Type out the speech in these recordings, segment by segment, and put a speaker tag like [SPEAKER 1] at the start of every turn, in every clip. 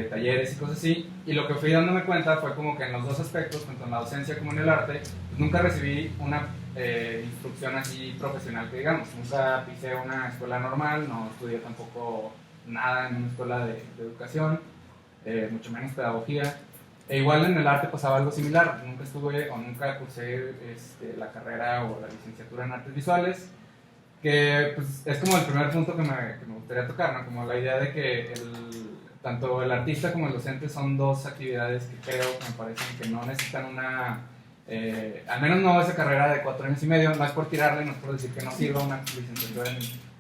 [SPEAKER 1] talleres y cosas así, y lo que fui dándome cuenta fue como que en los dos aspectos, tanto en la docencia como en el arte, pues nunca recibí una instrucción así profesional que digamos, nunca pisé una escuela normal, no estudié tampoco nada en una escuela de educación, mucho menos pedagogía. E igual en el arte pasaba algo similar, nunca estuve o nunca cursé la carrera o la licenciatura en artes visuales, que pues, es como el primer punto que me gustaría tocar, ¿no? Como la idea de que tanto el artista como el docente son dos actividades que creo que me parecen que no necesitan una, al menos no esa carrera de 4 años y medio, no es por tirarle, no es por decir que no sirva una licenciatura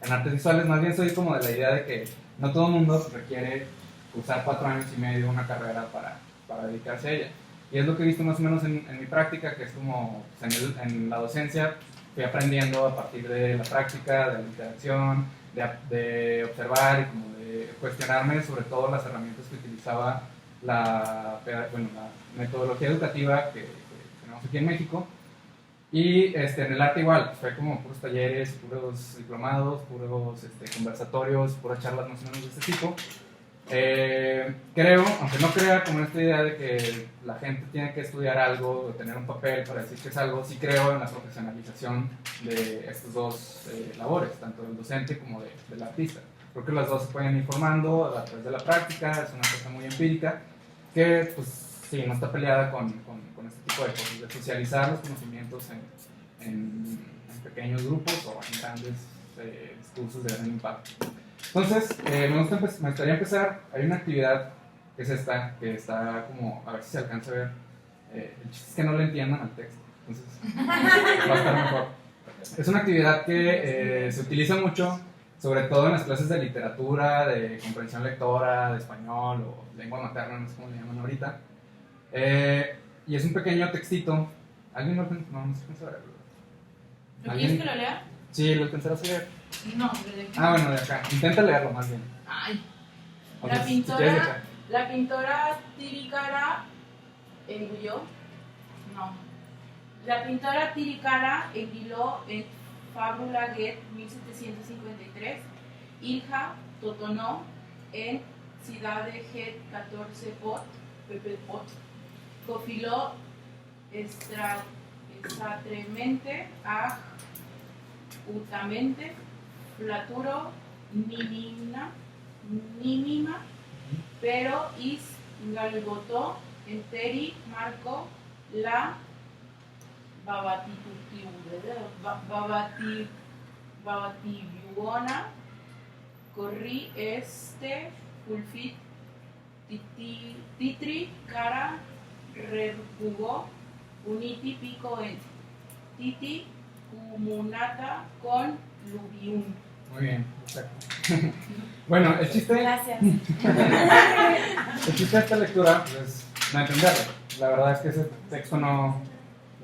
[SPEAKER 1] en artes visuales, más bien soy como de la idea de que no todo el mundo requiere cursar 4 años y medio una carrera para dedicarse a ella. Y es lo que he visto más o menos en mi práctica, que es como pues, en la docencia fui aprendiendo a partir de la práctica, de la interacción, de observar y como de cuestionarme sobre todo las herramientas que utilizaba la metodología educativa que tenemos aquí en México. Y en el arte igual, fue como puros talleres, puros diplomados, puros conversatorios, puras charlas más o menos de este tipo. Creo, aunque no crea como en esta idea de que la gente tiene que estudiar algo o tener un papel para decir que es algo, sí creo en la profesionalización de estas dos labores, tanto del docente como del artista. Creo que las dos se pueden ir formando a través de la práctica, es una cosa muy empírica que pues sí, no está peleada con este tipo de cosas, de socializar los conocimientos en pequeños grupos o en grandes discursos de gran impacto. Entonces, me gustaría empezar. Hay una actividad que es esta, que está como, a ver si se alcanza a ver. El chiste es que no le entiendan al texto, entonces va a estar mejor. Es una actividad que se utiliza mucho, sobre todo en las clases de literatura, de comprensión lectora, de español o lengua materna, no sé cómo le llaman ahorita. Y es un pequeño textito. ¿Alguien lo alcanza? No sé cómo se ve.
[SPEAKER 2] ¿Lo quieres que lo lea?
[SPEAKER 1] Sí, lo alcanzarás a leer.
[SPEAKER 2] No, de aquí.
[SPEAKER 1] Ah, bueno, de acá. Intenta leerlo más bien.
[SPEAKER 2] Ay.
[SPEAKER 1] Entonces,
[SPEAKER 2] La pintora Tiricara engulló. No. La pintora Tiricara enguiló en Fábula Get 1753, Ilha Totonó en Ciudad de Get 14 Pot, Pepe Pot, Cofiló extratremente a utamente flaturo mínima, pero is galgotó enteri marco la babatibuona corri fulfit titri cara rebugó uniti pico en titi comunata con lubium.
[SPEAKER 1] Muy bien, exacto. Bueno, el chiste.
[SPEAKER 2] Gracias.
[SPEAKER 1] El chiste de esta lectura pues, es no entenderlo. La verdad es que ese texto no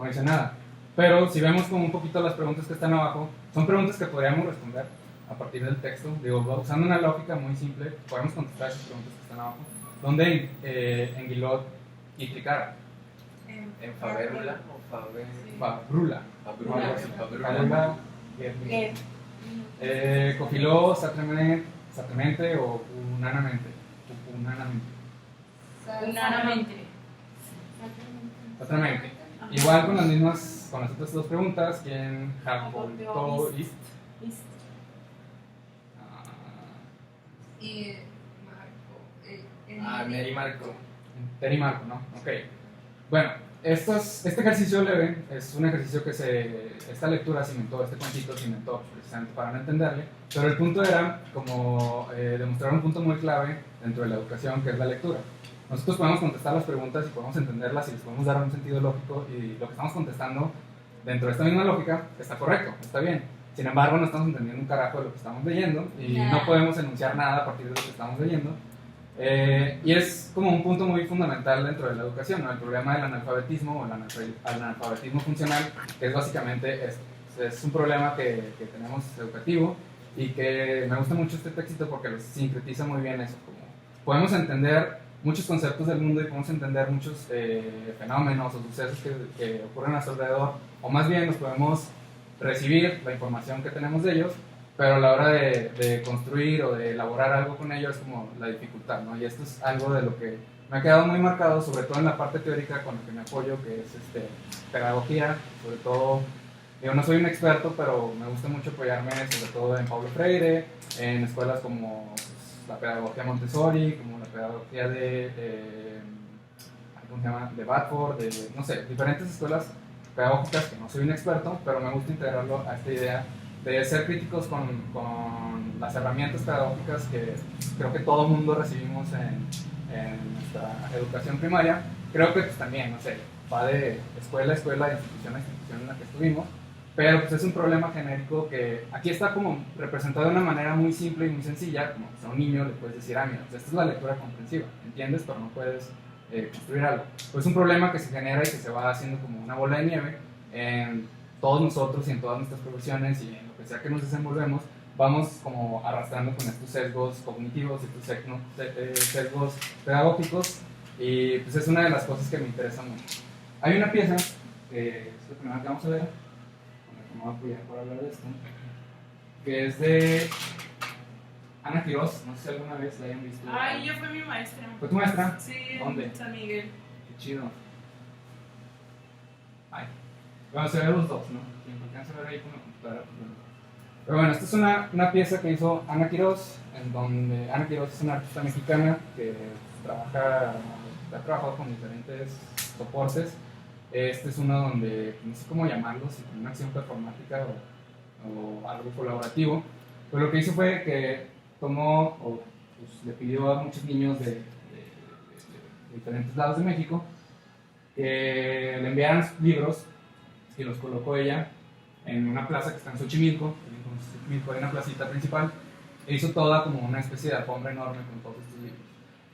[SPEAKER 1] dice nada. Pero si vemos como un poquito las preguntas que están abajo, son preguntas que podríamos responder a partir del texto. Digo, usando una lógica muy simple, podemos contestar esas preguntas que están abajo. ¿Dónde enguiló y Tiricara?
[SPEAKER 3] ¿En Faberula o
[SPEAKER 1] Fabrula.
[SPEAKER 3] Fabrula.
[SPEAKER 1] Cofiló satremente o unanamente. Satremente. Igual con las otras dos preguntas, ¿quién jacotó ist?
[SPEAKER 3] Y Marco. Mary Marco.
[SPEAKER 1] Terry Marco, ¿no? Ok. Bueno, este ejercicio leve es un ejercicio que esta lectura se inventó, este cuentito se inventó precisamente para no entenderle, pero el punto era como demostrar un punto muy clave dentro de la educación, que es la lectura. Nosotros podemos contestar las preguntas y podemos entenderlas y les podemos dar un sentido lógico y lo que estamos contestando dentro de esta misma lógica está correcto, está bien. Sin embargo, no estamos entendiendo un carajo de lo que estamos leyendo y no podemos enunciar nada a partir de lo que estamos leyendo. Y es como un punto muy fundamental dentro de la educación, ¿no? El problema del analfabetismo o el analfabetismo funcional, que es básicamente es un problema que tenemos educativo y que me gusta mucho este texto porque lo sintetiza muy bien eso. Como podemos entender muchos conceptos del mundo y podemos entender muchos fenómenos o sucesos que ocurren a su alrededor, o más bien nos podemos recibir la información que tenemos de ellos, pero a la hora de construir o de elaborar algo con ello es como la dificultad, ¿no? Y esto es algo de lo que me ha quedado muy marcado, sobre todo en la parte teórica con la que me apoyo, que es pedagogía, sobre todo. Yo no soy un experto, pero me gusta mucho apoyarme sobre todo en Paulo Freire, en escuelas como pues, la pedagogía Montessori, como la pedagogía ¿cómo se llama? De Bradford, no sé, diferentes escuelas pedagógicas que no soy un experto, pero me gusta integrarlo a esta idea de ser críticos con las herramientas pedagógicas que creo que todo mundo recibimos en nuestra educación primaria. Creo que pues, también, no sé, va de escuela a escuela, institución a institución en la que estuvimos, pero pues es un problema genérico que aquí está como representado de una manera muy simple y muy sencilla, como pues, a un niño le puedes decir, mira, pues, esta es la lectura comprensiva, entiendes, pero no puedes construir algo. Pues es un problema que se genera y que se va haciendo como una bola de nieve en todos nosotros y en todas nuestras profesiones y en lo que sea que nos desenvolvemos, vamos como arrastrando con estos sesgos cognitivos y estos sesgos pedagógicos, y pues es una de las cosas que me interesa mucho. Hay una pieza, que es la primera que vamos a ver, con la que me voy a apoyar para hablar de esto, que es de Ana Quirós, no sé si alguna vez la hayan visto.
[SPEAKER 2] Ay, ella fue mi maestra.
[SPEAKER 1] ¿Fue tu maestra?
[SPEAKER 2] Sí,
[SPEAKER 1] ¿Dónde?
[SPEAKER 2] en San Miguel.
[SPEAKER 1] Qué chido. Ay. Bueno, se ven los dos, ¿no? Quien alcanza a ver ahí con la computadora, pues bueno. Pero bueno, esta es una pieza que hizo Ana Quirós, en donde Ana Quirós es una artista mexicana que ha trabajado con diferentes soportes. Este es uno donde, no sé cómo llamarlo, si con una acción performática o algo colaborativo. Pero lo que hizo fue que tomó, o pues, le pidió a muchos niños de diferentes lados de México que le enviaran libros, y los colocó ella en una plaza que está en Xochimilco. En Xochimilco hay una placita principal, e hizo toda como una especie de alfombra enorme con todos estos libros.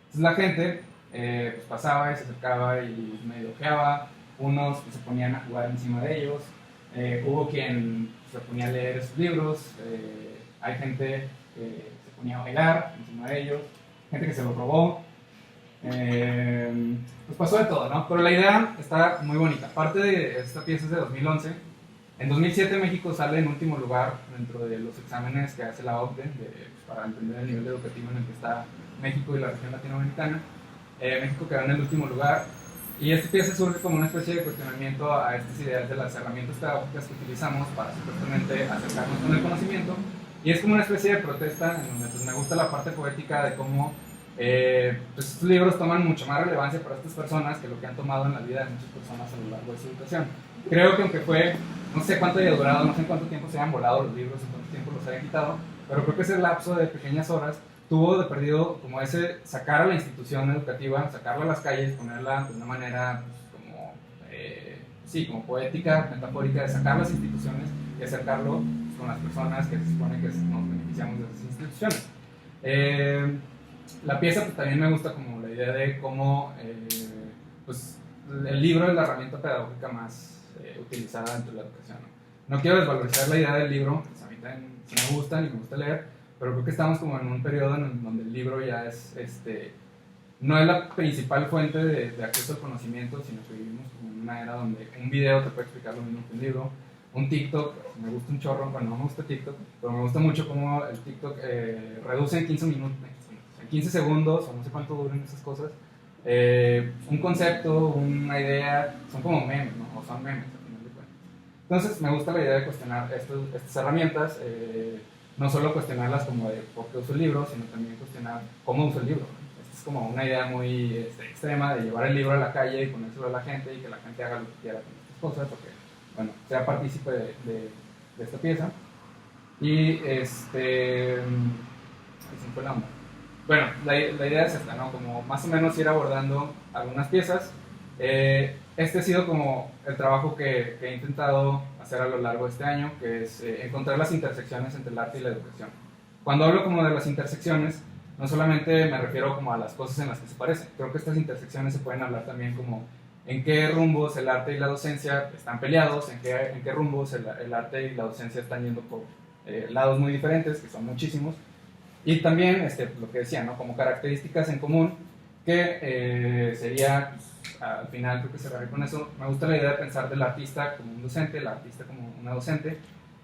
[SPEAKER 1] Entonces la gente pues pasaba y se acercaba y medio ojeaba, unos pues, se ponían a jugar encima de ellos, hubo quien se ponía a leer esos libros, hay gente que se ponía a bailar encima de ellos, gente que se los robó, pues pasó de todo, ¿no? Pero la idea está muy bonita. Parte de esta pieza es de 2011. En 2007 México sale en último lugar dentro de los exámenes que hace la OCDE para entender el nivel educativo en el que está México y la región latinoamericana. México quedó en el último lugar, y esta pieza surge como una especie de cuestionamiento a estas ideas de las herramientas pedagógicas que utilizamos para supuestamente acercarnos con el conocimiento, y es como una especie de protesta en donde pues, me gusta la parte poética de cómo pues estos libros toman mucho más relevancia para estas personas que lo que han tomado en la vida de muchas personas a lo largo de su educación. Creo que aunque fue, no sé cuánto haya durado, no sé en cuánto tiempo se hayan volado los libros, en cuánto tiempo los hayan quitado, pero creo que ese lapso de pequeñas horas tuvo de perdido como ese sacar a la institución educativa, sacarla a las calles, ponerla de una manera pues, como, sí, como poética, metafórica, de sacar las instituciones y acercarlo pues, con las personas que se supone que nos beneficiamos de esas instituciones. La pieza pues, también me gusta como la idea de cómo pues, el libro es la herramienta pedagógica más utilizada dentro de la educación. No quiero desvalorizar la idea del libro, pues a mí también sí me gustan y me gusta leer, pero creo que estamos como en un periodo en donde el libro ya es, no es la principal fuente de acceso al conocimiento, sino que vivimos como en una era donde un video te puede explicar lo mismo que un libro, un TikTok, me gusta un chorro, bueno, no me gusta TikTok, pero me gusta mucho cómo el TikTok reduce en 15 segundos, o no sé cuánto duran esas cosas, un concepto, una idea, son como memes, ¿no? O son memes, al final de cuentas. Entonces, me gusta la idea de cuestionar estas herramientas, no solo cuestionarlas como de por qué uso el libro, sino también cuestionar cómo uso el libro. Esta es como una idea muy extrema de llevar el libro a la calle y ponérselo a la gente y que la gente haga lo que quiera con estas cosas, porque, bueno, sea partícipe de esta pieza. Y, ahí se fue la onda. Bueno, la idea es esta, ¿no? Como más o menos ir abordando algunas piezas. Este ha sido como el trabajo que he intentado hacer a lo largo de este año, que es encontrar las intersecciones entre el arte y la educación. Cuando hablo como de las intersecciones, no solamente me refiero como a las cosas en las que se parecen. Creo que estas intersecciones se pueden hablar también como en qué rumbos el arte y la docencia están peleados, en qué rumbos el arte y la docencia están yendo por lados muy diferentes, que son muchísimos. Y también lo que decía, ¿no? Como características en común, que sería, pues, al final creo que cerraré con eso, me gusta la idea de pensar del artista como un docente, el artista como una docente,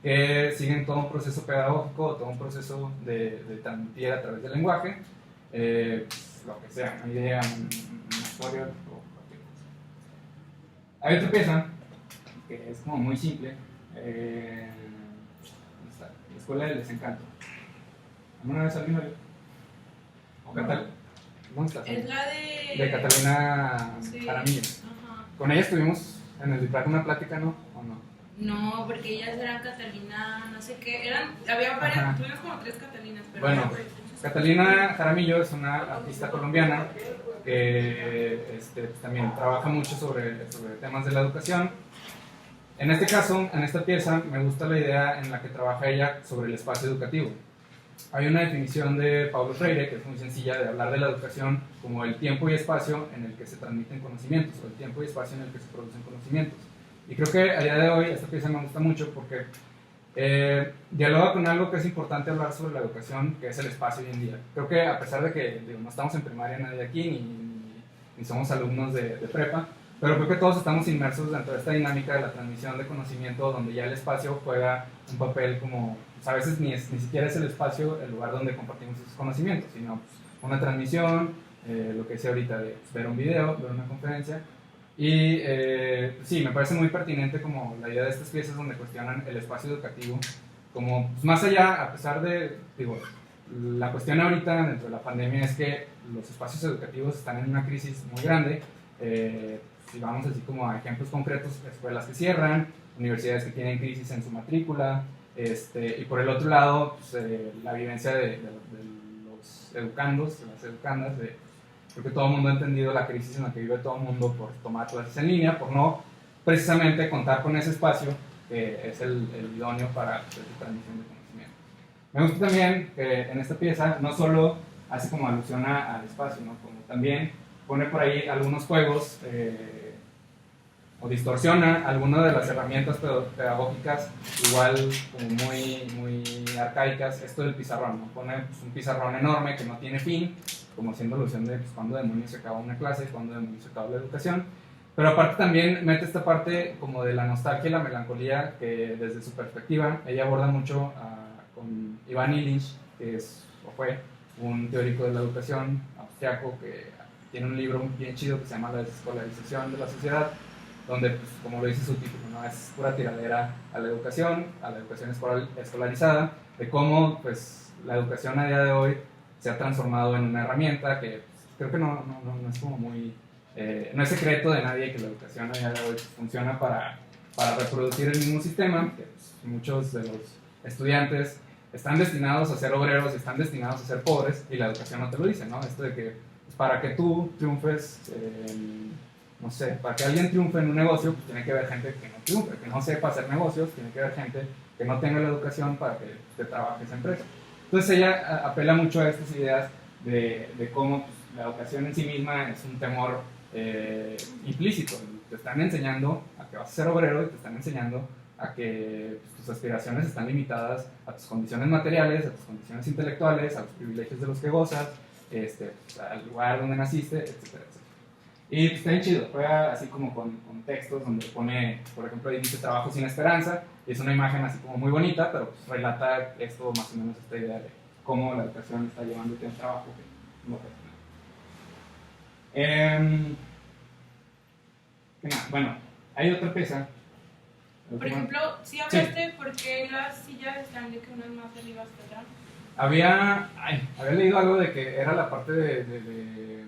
[SPEAKER 1] que siguen todo un proceso pedagógico, todo un proceso de transmitir a través del lenguaje, lo que sea, una idea, una historia o cualquier cosa. Hay otra pieza que es como muy simple, ¿dónde está? La Escuela del Desencanto. ¿Alguna vez alguien lo vio? ¿O Catalina? ¿Dónde está?
[SPEAKER 2] Es la
[SPEAKER 1] De Catalina
[SPEAKER 2] Sí.
[SPEAKER 1] Jaramillo.
[SPEAKER 2] Ajá.
[SPEAKER 1] Con ella estuvimos en el DIPRAC una plática, ¿no? ¿O no?
[SPEAKER 2] No, porque ellas eran Catalina, no sé qué, había varias,
[SPEAKER 1] Ajá.
[SPEAKER 2] tuvimos como 3 Catalinas, pero
[SPEAKER 1] Bueno, Catalina Jaramillo es una artista colombiana que también trabaja mucho sobre temas de la educación. En este caso, en esta pieza, me gusta la idea en la que trabaja ella sobre el espacio educativo. Hay una definición de Paulo Freire que es muy sencilla de hablar de la educación como el tiempo y espacio en el que se transmiten conocimientos o el tiempo y espacio en el que se producen conocimientos. Y creo que a día de hoy esta pieza me gusta mucho porque dialoga con algo que es importante hablar sobre la educación, que es el espacio hoy en día. Creo que a pesar de que no estamos en primaria nadie aquí, ni somos alumnos de prepa, pero creo que todos estamos inmersos dentro de esta dinámica de la transmisión de conocimiento, donde ya el espacio juega un papel como, pues a veces ni siquiera es el espacio el lugar donde compartimos esos conocimientos, sino pues, una transmisión, lo que decía ahorita de pues, ver un video, ver una conferencia. Y sí, me parece muy pertinente como la idea de estas piezas donde cuestionan el espacio educativo, como pues, más allá, a pesar de, digo, la cuestión ahorita dentro de la pandemia es que los espacios educativos están en una crisis muy grande. Si vamos así como a ejemplos concretos, escuelas que cierran, universidades que tienen crisis en su matrícula, y por el otro lado, pues, la vivencia de los educandos, de las educandas, creo que todo el mundo ha entendido la crisis en la que vive todo el mundo por tomar clases en línea, por no precisamente contar con ese espacio que es el idóneo para la transmisión de conocimiento. Me gusta también que en esta pieza no solo hace como alusión al espacio, ¿no? Como también pone por ahí algunos juegos o distorsiona algunas de las herramientas pedagógicas igual como muy arcaicas, esto del pizarrón, ¿no? Pone pues, un pizarrón enorme que no tiene fin, como haciendo alusión de pues, cuándo demonios se acaba una clase, cuándo demonios se acaba la educación, pero aparte también mete esta parte como de la nostalgia y la melancolía que desde su perspectiva ella aborda mucho con Iván Illich, que fue un teórico de la educación austriaco que tiene un libro bien chido que se llama La desescolarización de la sociedad, donde, pues, como lo dice su título, ¿no? Es pura tiradera a la educación escolarizada, de cómo pues, la educación a día de hoy se ha transformado en una herramienta que pues, creo que no es como muy... no es secreto de nadie que la educación a día de hoy pues, funciona para reproducir el mismo sistema, que pues, muchos de los estudiantes están destinados a ser obreros, están destinados a ser pobres, y la educación no te lo dice, ¿no? Esto de que pues, para que tú triunfes... no sé, para que alguien triunfe en un negocio, pues tiene que haber gente que no triunfe, que no sepa hacer negocios, tiene que haber gente que no tenga la educación para que te trabaje esa empresa. Entonces ella apela mucho a estas ideas de cómo pues, la educación en sí misma es un temor implícito. Te están enseñando a que vas a ser obrero y te están enseñando a que pues, tus aspiraciones están limitadas a tus condiciones materiales, a tus condiciones intelectuales, a los privilegios de los que gozas, pues, al lugar donde naciste, etcétera, etcétera. Y pues, está bien chido, juega así como con textos donde pone, por ejemplo, ahí dice trabajo sin esperanza, y es una imagen así como muy bonita, pero pues relata esto más o menos, esta idea de cómo la educación está llevándote a un trabajo que no personal. Bueno, hay otra pieza.
[SPEAKER 2] Por ejemplo, si hablaste, ¿por qué las sillas están de que unas más arriba hasta atrás?
[SPEAKER 1] Había leído algo de que era la parte de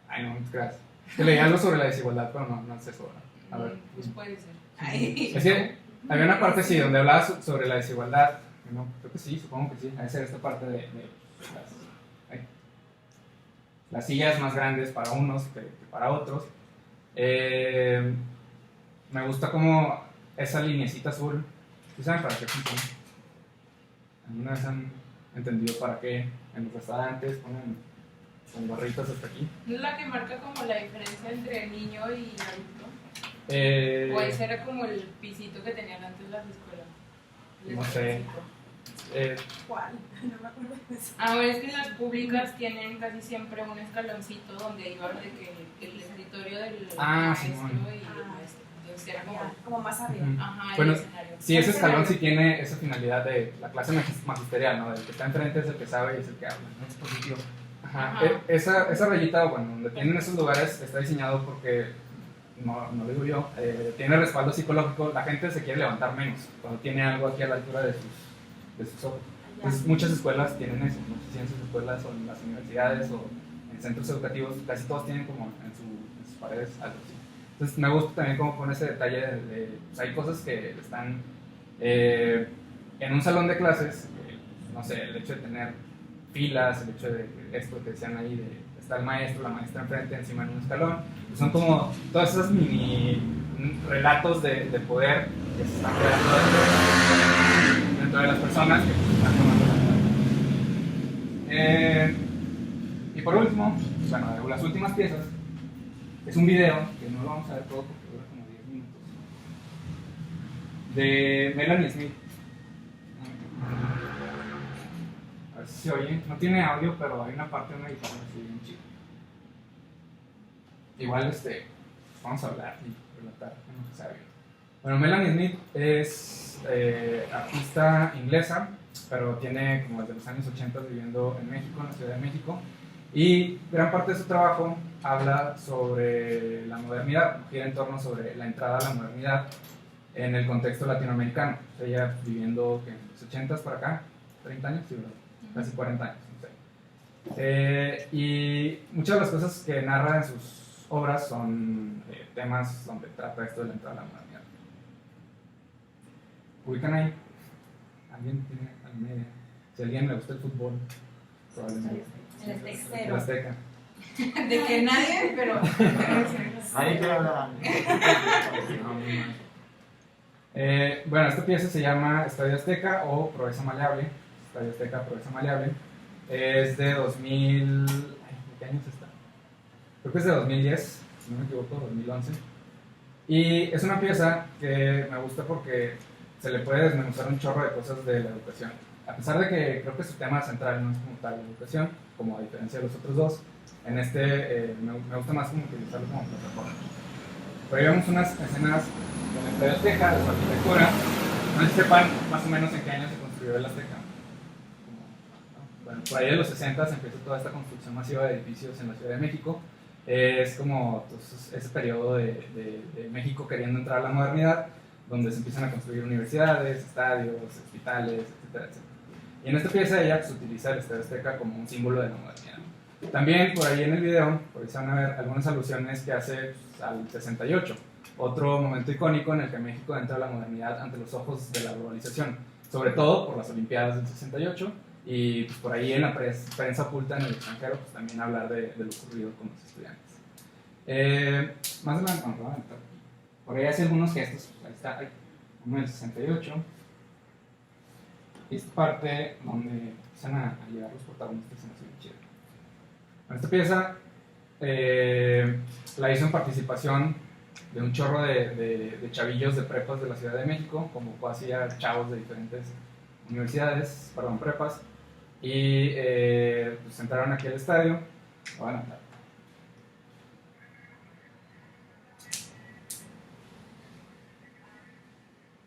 [SPEAKER 1] ay, no me creas. Que leí algo sobre la desigualdad, pero no es eso. A ver.
[SPEAKER 2] Pues puede ser.
[SPEAKER 1] Es que había una parte, sí, donde hablaba sobre la desigualdad. No, creo que sí, supongo que sí. Debe ser esta parte de las sillas más grandes para unos que para otros. Me gusta como esa linecita azul. ¿Saben para qué funciona? ¿Alguna vez han entendido para qué en los restaurantes ponen con barritas hasta aquí?
[SPEAKER 2] ¿No es la que marca como la diferencia entre niño y adulto? ¿O ese era como el pisito que tenían antes las escuelas?
[SPEAKER 1] No sé.
[SPEAKER 4] ¿Cuál? No me acuerdo de eso.
[SPEAKER 2] Ahora es que en las públicas tienen casi siempre un escaloncito donde iba de que el escritorio del maestro
[SPEAKER 1] Simón.
[SPEAKER 2] y el maestro. entonces era
[SPEAKER 4] como más arriba.
[SPEAKER 2] Ajá,
[SPEAKER 1] Bueno,
[SPEAKER 2] el escenario.
[SPEAKER 1] sí, ese escalón sí tiene esa finalidad de la clase magisterial, ¿no? El que está enfrente es el que sabe y es el que habla, ¿no? Es positivo. Ajá. Esa rayita, bueno, donde tienen esos lugares está diseñado porque, no lo digo yo, tiene respaldo psicológico. La gente se quiere levantar menos cuando tiene algo aquí a la altura de sus ojos. Entonces muchas escuelas tienen eso, no sé si en sus escuelas o en las universidades o en centros educativos, casi todos tienen como en sus paredes algo así. Entonces me gusta también como con ese detalle de pues hay cosas que están en un salón de clases, no sé, el hecho de tener filas, el hecho de esto que decían ahí, de estar el maestro, la maestra enfrente, encima de un escalón, pues son como todas esas mini relatos de poder que se están creando dentro de las personas que están tomando la clase. Y por último, bueno, las últimas piezas, es un video, que no lo vamos a ver todo porque dura como 10 minutos, de Melanie Smith. A ver si se oye, no tiene audio, pero hay una parte de una guitarra así bien chida. Igual vamos a hablar y relatar en lo que sabe. Bueno, Melanie Smith es artista inglesa, pero tiene como desde los años 80 viviendo en México, en la Ciudad de México. Y gran parte de su trabajo habla sobre la modernidad, gira en torno sobre la entrada a la modernidad en el contexto latinoamericano. O sea, ella viviendo en los 80s para acá, 30 años, sí, casi 40 años. No sé. Y muchas de las cosas que narra en sus obras son temas donde trata esto de la entrada a la modernidad. ¿Ubican ahí? ¿Alguien tiene alguna idea? Si a alguien le gusta el fútbol, probablemente. El Azteca.
[SPEAKER 2] De que nadie, pero.
[SPEAKER 5] Nadie quiere hablar.
[SPEAKER 1] Bueno, esta pieza se llama Estadio Azteca o Proeza Maleable. Estadio Azteca, Proeza Maleable. Es de 2000. ¿De qué años está? Creo que es de 2010, si no me equivoco, 2011. Y es una pieza que me gusta porque se le puede desmenuzar un chorro de cosas de la educación. A pesar de que creo que su tema central no es como tal la educación, como a diferencia de los otros dos, en me gusta más como utilizarlo como plataforma. Por ahí vemos unas escenas del Estadio Azteca, de su arquitectura. No sé si sepan más o menos en qué año se construyó el Azteca. Bueno, por ahí de los 60 se empieza toda esta construcción masiva de edificios en la Ciudad de México. Es como pues, ese periodo de México queriendo entrar a la modernidad, donde se empiezan a construir universidades, estadios, hospitales, etcétera, etcétera. Y en esta pieza ella pues, utiliza el Estadio Azteca como un símbolo de la modernidad. También por ahí en el video, por ahí se van a ver algunas alusiones que hace pues, al 68, otro momento icónico en el que México entra a la modernidad ante los ojos de la globalización, sobre todo por las Olimpiadas del 68 y pues, por ahí en la prensa oculta en el extranjero pues, también hablar de lo ocurrido con los estudiantes. Más adelante, por ahí hace algunos gestos, pues, ahí está, uno del 68. Esta parte donde empiezan a llegar los protagonistas se me hace muy chido. Bueno, esta pieza la hizo en participación de un chorro de chavillos de prepas de la Ciudad de México, como hacía chavos de diferentes universidades, prepas, y pues entraron aquí al estadio. Bueno,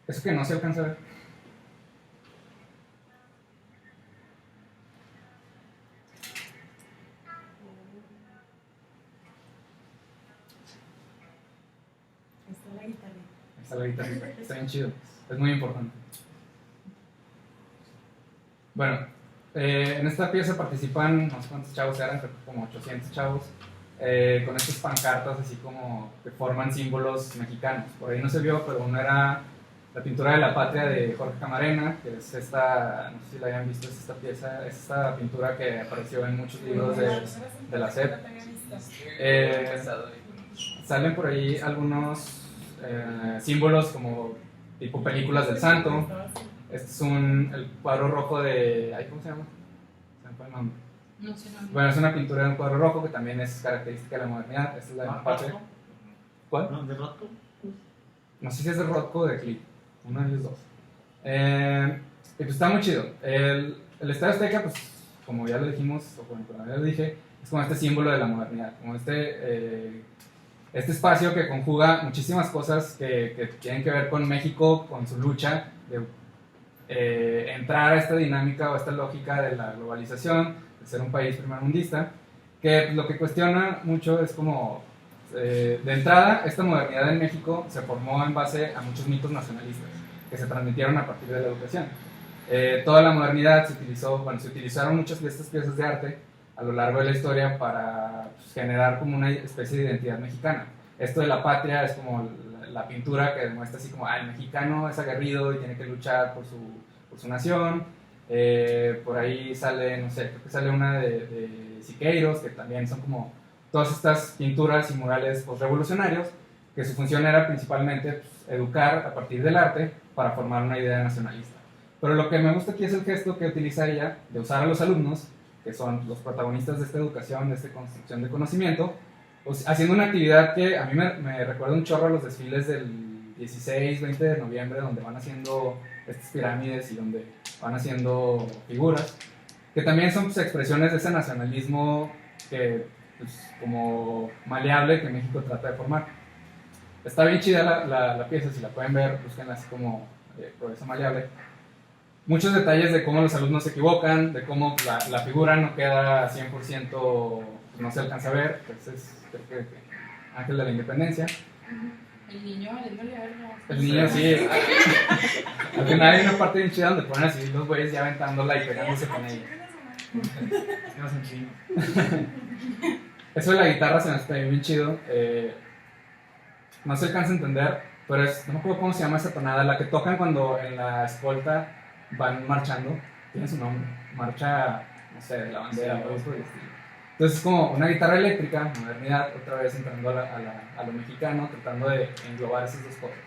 [SPEAKER 1] eso que no se alcanza a ver. Está la guitarrita, está bien chido, es muy importante. Bueno, en esta pieza participan no sé cuántos chavos eran, creo que como 800 chavos, con estas pancartas así como que forman símbolos mexicanos. Por ahí no se vio, pero uno era la pintura de la patria de Jorge Camarena, que es esta, no sé si la hayan visto, es esta pieza, es esta pintura que apareció en muchos libros de la SEP. Salen por ahí algunos símbolos como tipo películas del santo. Este es el cuadro rojo de... ¿cómo se llama? Se me fue el nombre.
[SPEAKER 2] No sé, no.
[SPEAKER 1] Bueno, es una pintura de un cuadro rojo que también es característica de la modernidad. Esta es la de patria. ¿Cuál?
[SPEAKER 5] ¿No? ¿De Rothko?
[SPEAKER 1] No sé si es de Rothko o de Klimt, uno de ellos dos. Y pues está muy chido. El Estadio Azteca, pues como ya lo dijimos, o bueno, como ya lo dije, es como este símbolo de la modernidad, como este espacio que conjuga muchísimas cosas que tienen que ver con México, con su lucha de entrar a esta dinámica o esta lógica de la globalización, de ser un país primermundista, que lo que cuestiona mucho es como, de entrada, esta modernidad en México se formó en base a muchos mitos nacionalistas que se transmitieron a partir de la educación. Toda la modernidad se utilizaron muchas de estas piezas de arte a lo largo de la historia para pues, generar como una especie de identidad mexicana. Esto de la patria es como la pintura que demuestra así como, el mexicano es aguerrido y tiene que luchar por su nación. Por ahí sale, no sé, creo que sale una de Siqueiros, que también son como todas estas pinturas y murales revolucionarios, que su función era principalmente pues, educar a partir del arte para formar una idea nacionalista. Pero lo que me gusta aquí es el gesto que utiliza ella de usar a los alumnos, que son los protagonistas de esta educación, de esta construcción de conocimiento, pues, haciendo una actividad que a mí me recuerda un chorro a los desfiles del 16, 20 de noviembre, donde van haciendo estas pirámides y donde van haciendo figuras, que también son pues, expresiones de ese nacionalismo que, pues, como maleable que México trata de formar. Está bien chida la pieza, si la pueden ver, busquen así como Progreso Maleable. Muchos detalles de cómo los alumnos se equivocan, de cómo la figura no queda 100%, no se alcanza a ver, pues es creo que Ángel de la Independencia.
[SPEAKER 2] El niño valiéndole verga.
[SPEAKER 1] El niño sí. Al final hay una parte bien chida donde ponen así los güeyes ya aventándola y pegándose con ella. Eso de la guitarra se me está bien chido. No se alcanza a entender, pero no me acuerdo cómo se llama esa tonada, la que tocan cuando en la escolta van marchando, tiene su nombre, marcha, no sé, de la bandera o algo por el estilo. Entonces es como una guitarra eléctrica, modernidad, otra vez entrando a lo mexicano, tratando de englobar esas dos cosas.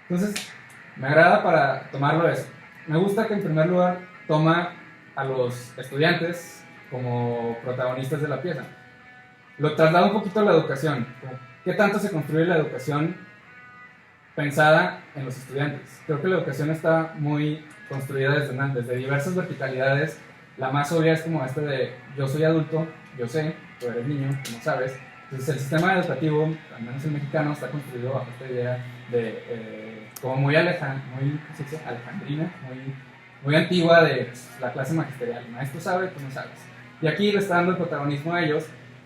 [SPEAKER 1] Entonces, me agrada para tomarlo eso. Me gusta que en primer lugar toma a los estudiantes como protagonistas de la pieza. Lo traslada un poquito a la educación. ¿Qué tanto se construye la educación pensada en los estudiantes? Creo que la educación está muy construida desde diversas verticalidades. La más obvia es como esta de yo soy adulto, yo sé, tú eres niño, tú no sabes. Entonces el sistema educativo, al menos el mexicano, está construido bajo esta idea de como muy alejandrina, muy antigua de la clase magisterial. El maestro sabe, tú no sabes. Y aquí le está dando el protagonismo a ellos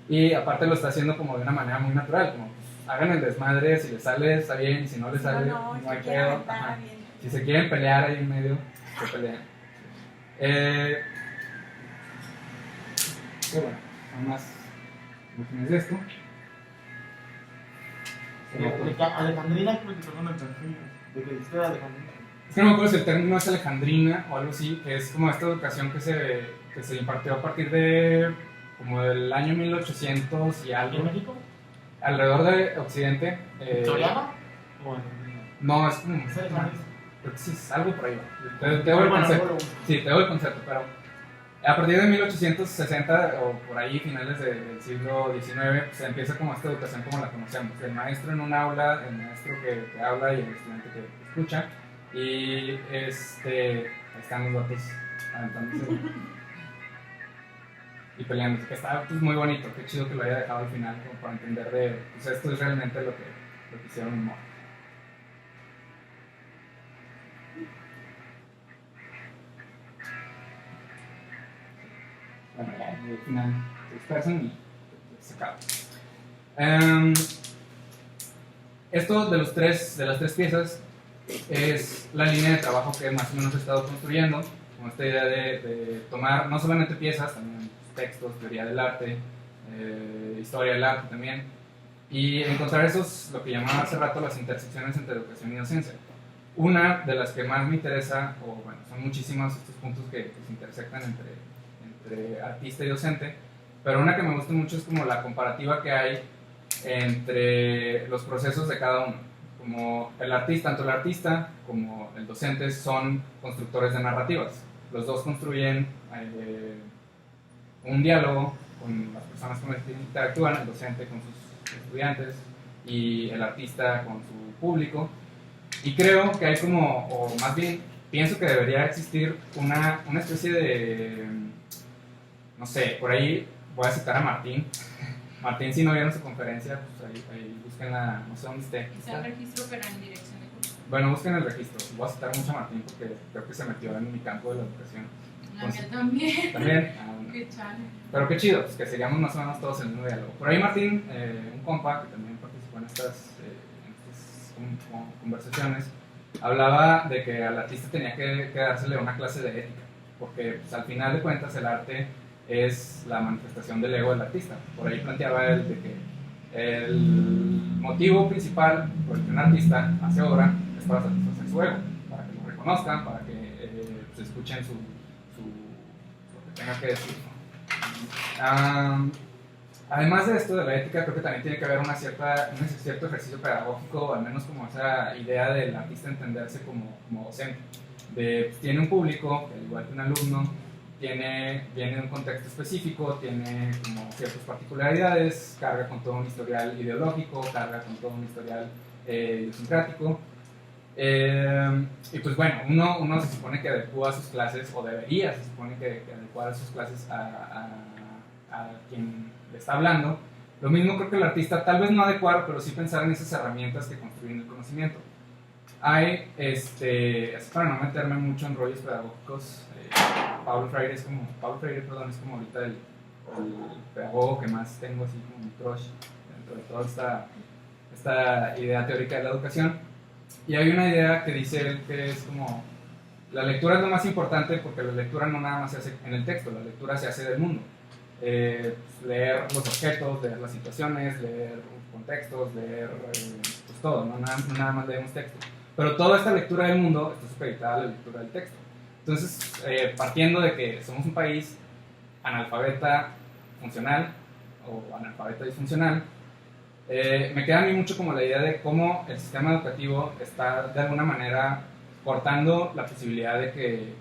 [SPEAKER 1] y aparte lo está haciendo como de una manera muy natural, como pues, hagan el desmadre, si les sale está bien, y si no les sale no hay pedo. Si se quieren pelear ahí en medio, se pelean. Pero bueno, son más imágenes de esto.
[SPEAKER 5] Alejandrina, creo que perdón el perfil. De que dijiste Alejandrina.
[SPEAKER 1] Es que no me acuerdo si el término es alejandrina o algo así, que es como esta educación que se impartió a partir de como del año 1800 y algo.
[SPEAKER 5] ¿En México?
[SPEAKER 1] Alrededor de Occidente.
[SPEAKER 5] ¿Victoriana? ¿O en...
[SPEAKER 1] No, es como...
[SPEAKER 5] ¿Es alejandrina?
[SPEAKER 1] Creo que sí, es algo por ahí. Te doy el concepto. Sí, te doy el concepto, pero a partir de 1860 o por ahí, finales del siglo XIX, pues, se empieza como esta educación como la conocemos. El maestro en un aula, el maestro que habla y el estudiante que escucha. Y ahí están los datos aventándose y peleando. Que está pues, muy bonito, qué chido que lo haya dejado al final como para entender pues esto es realmente lo que hicieron humor. Bueno, ya, al final se expresan y se acaba. Esto de las tres piezas es la línea de trabajo que más o menos he estado construyendo, con esta idea de tomar no solamente piezas, también textos, teoría del arte, historia del arte también, y encontrar esos, lo que llamaba hace rato, las intersecciones entre educación y docencia. Una de las que más me interesa, o bueno, son muchísimos estos puntos que se intersectan entre artista y docente, pero una que me gusta mucho es como la comparativa que hay entre los procesos de cada uno. Como tanto el artista como el docente son constructores de narrativas. Los dos construyen un diálogo con las personas con las que interactúan, el docente con sus estudiantes y el artista con su público. Y creo que hay como, o más bien pienso que debería existir una especie de, no sé, por ahí voy a citar a Martín, Martín, si no vieron su conferencia, pues ahí busquenla, no sé dónde esté.
[SPEAKER 2] Está el registro, pero en dirección de curso.
[SPEAKER 1] Bueno, busquen el registro. Voy a citar mucho a Martín porque creo que se metió en mi campo de la educación.
[SPEAKER 2] La mía también.
[SPEAKER 1] ¿También? Bueno.
[SPEAKER 2] Qué chale.
[SPEAKER 1] Pero qué chido, pues que seríamos más o menos todos en el mismo diálogo. Por ahí Martín, un compa que también participó en estas conversaciones, hablaba de que al artista tenía que dársele una clase de ética, porque pues, al final de cuentas el arte es la manifestación del ego del artista. Por ahí planteaba él de que el motivo principal por el que un artista hace obra es para satisfacer su ego, para que lo reconozcan, para que pues, escuchen lo que tenga que decir, ¿no? Además de esto de la ética, creo que también tiene que haber un cierto ejercicio pedagógico, o al menos como esa idea del artista entenderse como docente. Tiene un público, que al igual que un alumno, viene de un contexto específico, tiene como ciertas particularidades, carga con todo un historial ideológico, carga con todo un historial idiosincrático. Y pues bueno, uno se supone que adecua sus clases, o debería, se supone que adecuar sus clases a quien le está hablando. Lo mismo creo que el artista, tal vez no adecuar, pero sí pensar en esas herramientas que construyen el conocimiento. Hay, para no meterme mucho en rollos pedagógicos, Paulo Freire es como ahorita el pedagogo que más tengo así como mi crush dentro de toda esta idea teórica de la educación. Y hay una idea que dice él que es como, la lectura es lo más importante porque la lectura no nada más se hace en el texto, la lectura se hace del mundo. Leer los objetos, leer las situaciones, leer contextos, leer pues todo, no nada más leemos texto. Pero toda esta lectura del mundo está supeditada a la lectura del texto. Entonces, partiendo de que somos un país analfabeta funcional o analfabeta disfuncional, me queda a mí mucho como la idea de cómo el sistema educativo está de alguna manera cortando la posibilidad de que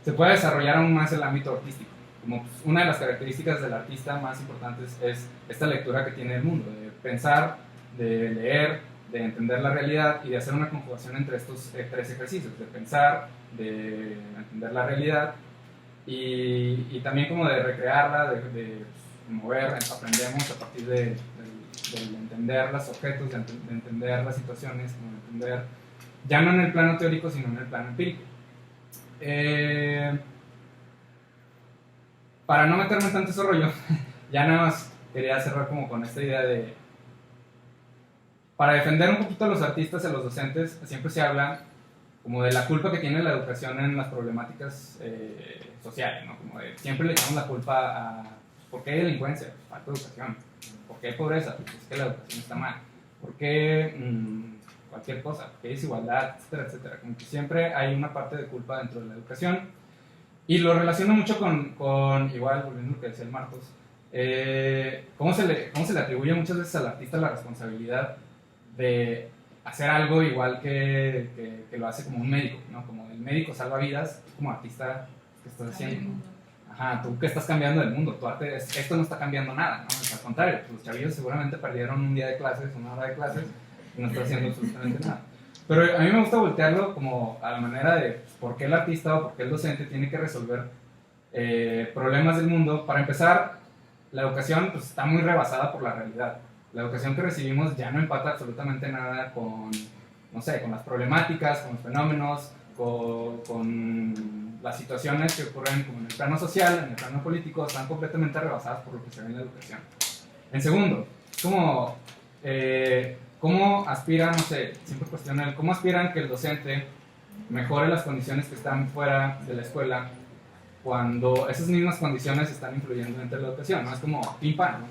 [SPEAKER 1] se pueda desarrollar aún más el ámbito artístico. Como pues, una de las características del artista más importantes es esta lectura que tiene el mundo, de pensar, de leer, de entender la realidad y de hacer una conjugación entre estos tres ejercicios, de pensar, de entender la realidad y también como de recrearla, de mover, aprendemos a partir de entender los objetos, de entender las situaciones, como de entender, ya no en el plano teórico, sino en el plano empírico. Para no meterme en tanto ese rollo, ya nada más quería cerrar como con esta idea de, para defender un poquito a los artistas y a los docentes, siempre se habla como de la culpa que tiene la educación en las problemáticas sociales, ¿no? Como de, siempre le echamos la culpa a, ¿por qué hay delincuencia? Falta de educación. ¿Por qué hay pobreza? Pues es que la educación está mal. ¿Por qué cualquier cosa? ¿Por qué hay desigualdad? Etcétera, etcétera. Como que siempre hay una parte de culpa dentro de la educación. Y lo relaciono mucho con igual, volviendo a lo que decía el Martos, cómo se le atribuye muchas veces al artista la responsabilidad de hacer algo igual que lo hace como un médico, ¿no? Como el médico salva vidas, tú como artista, ¿qué estás haciendo? Ajá, tú que estás cambiando el mundo, tu arte, esto no está cambiando nada, ¿no? Al contrario, los chavillos seguramente perdieron un día de clases, una hora de clases, y no está haciendo absolutamente nada. Pero a mí me gusta voltearlo como a la manera de pues, por qué el artista o por qué el docente tiene que resolver problemas del mundo. Para empezar, la educación pues, está muy rebasada por la realidad. La educación que recibimos ya no empata absolutamente nada con, no sé, con las problemáticas, con los fenómenos, con las situaciones que ocurren como en el plano social, en el plano político, están completamente rebasadas por lo que se ve en la educación. En segundo, como ¿cómo aspiran, no sé, siempre cuestionan, cómo aspiran que el docente mejore las condiciones que están fuera de la escuela cuando esas mismas condiciones están influyendo dentro de la educación? ¿No? Es como pim pam, ¿no?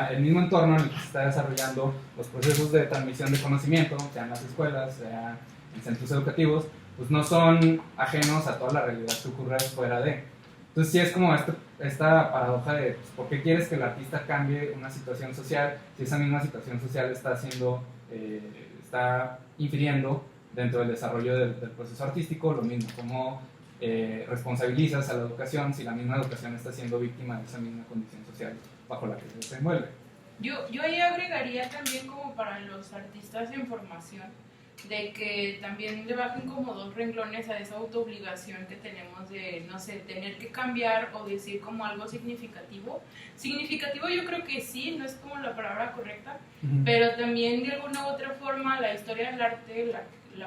[SPEAKER 1] El mismo entorno en el que se está desarrollando los procesos de transmisión de conocimiento, sea en las escuelas, sea en centros educativos, pues no son ajenos a toda la realidad que ocurre fuera de. Entonces sí es como esta paradoja de pues, ¿por qué quieres que el artista cambie una situación social si esa misma situación social está infiriendo dentro del desarrollo del proceso artístico? Lo mismo, cómo responsabilizas a la educación si la misma educación está siendo víctima de esa misma condición social bajo la que se desenvuelve.
[SPEAKER 2] Yo ahí agregaría también como para los artistas en formación, de que también le bajen como 2 renglones a esa autoobligación que tenemos de, no sé, tener que cambiar o decir como algo significativo. Significativo yo creo que sí, no es como la palabra correcta, pero también de alguna u otra forma la historia del arte,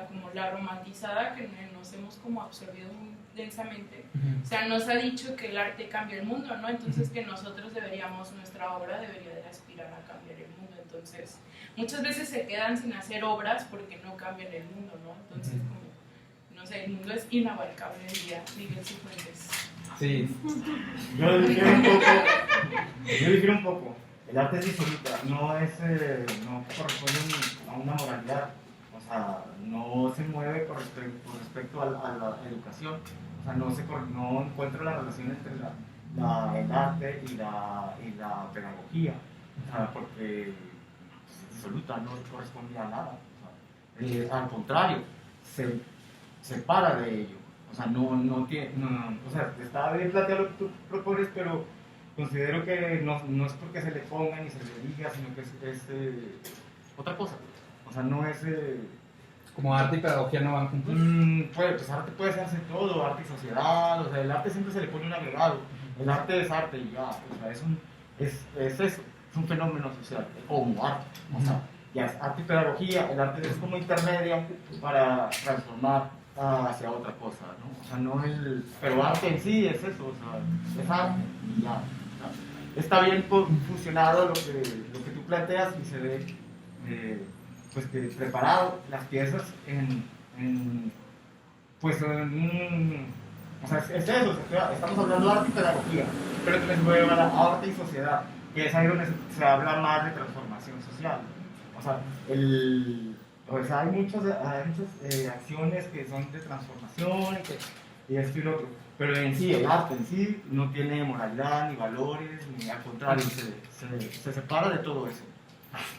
[SPEAKER 2] como la romantizada que nos hemos como absorbido muy densamente, o sea, nos ha dicho que el arte cambia el mundo, ¿no? Entonces que nosotros nuestra obra debería de aspirar a cambiar el mundo. Entonces, muchas veces se quedan sin hacer obras porque no cambian el mundo, ¿no? Entonces, como, no sé, el mundo es inabarcable, diría Miguel Cifuentes.
[SPEAKER 1] Sí.
[SPEAKER 5] Yo difiero un poco. El arte es disoluta, no corresponde a una moralidad. O sea, no se mueve con respecto a la educación. O sea, no encuentro la relación entre el arte y la pedagogía. O sea, porque absoluta, no corresponde a nada. O sea, al contrario, se separa de ello. O sea, o sea, está bien planteado lo que tú propones, pero considero que no es porque se le ponga ni se le diga, sino que es otra cosa. O sea, no es...
[SPEAKER 1] Como arte y pedagogía no van juntos.
[SPEAKER 5] Pues arte puede hacerse todo, arte y sociedad, o sea, el arte siempre se le pone un agregado. El arte es arte y ya, o sea, es eso, es un fenómeno social, como arte. O sea, ya es arte y pedagogía, el arte es como intermedia para transformar hacia otra cosa, ¿no? O sea, pero arte en sí es eso, o sea, es arte y ya. O sea, está bien fusionado lo que tú planteas y se ve pues que preparado las piezas o sea, es eso, estamos hablando de arte y pedagogía, pero que se mueve a la arte y sociedad, que es ahí donde se habla más de transformación social. O sea, hay muchas acciones que son de transformación y esto y lo otro, pero en sí, el arte en sí no tiene moralidad, ni valores, ni al contrario, se separa de todo eso.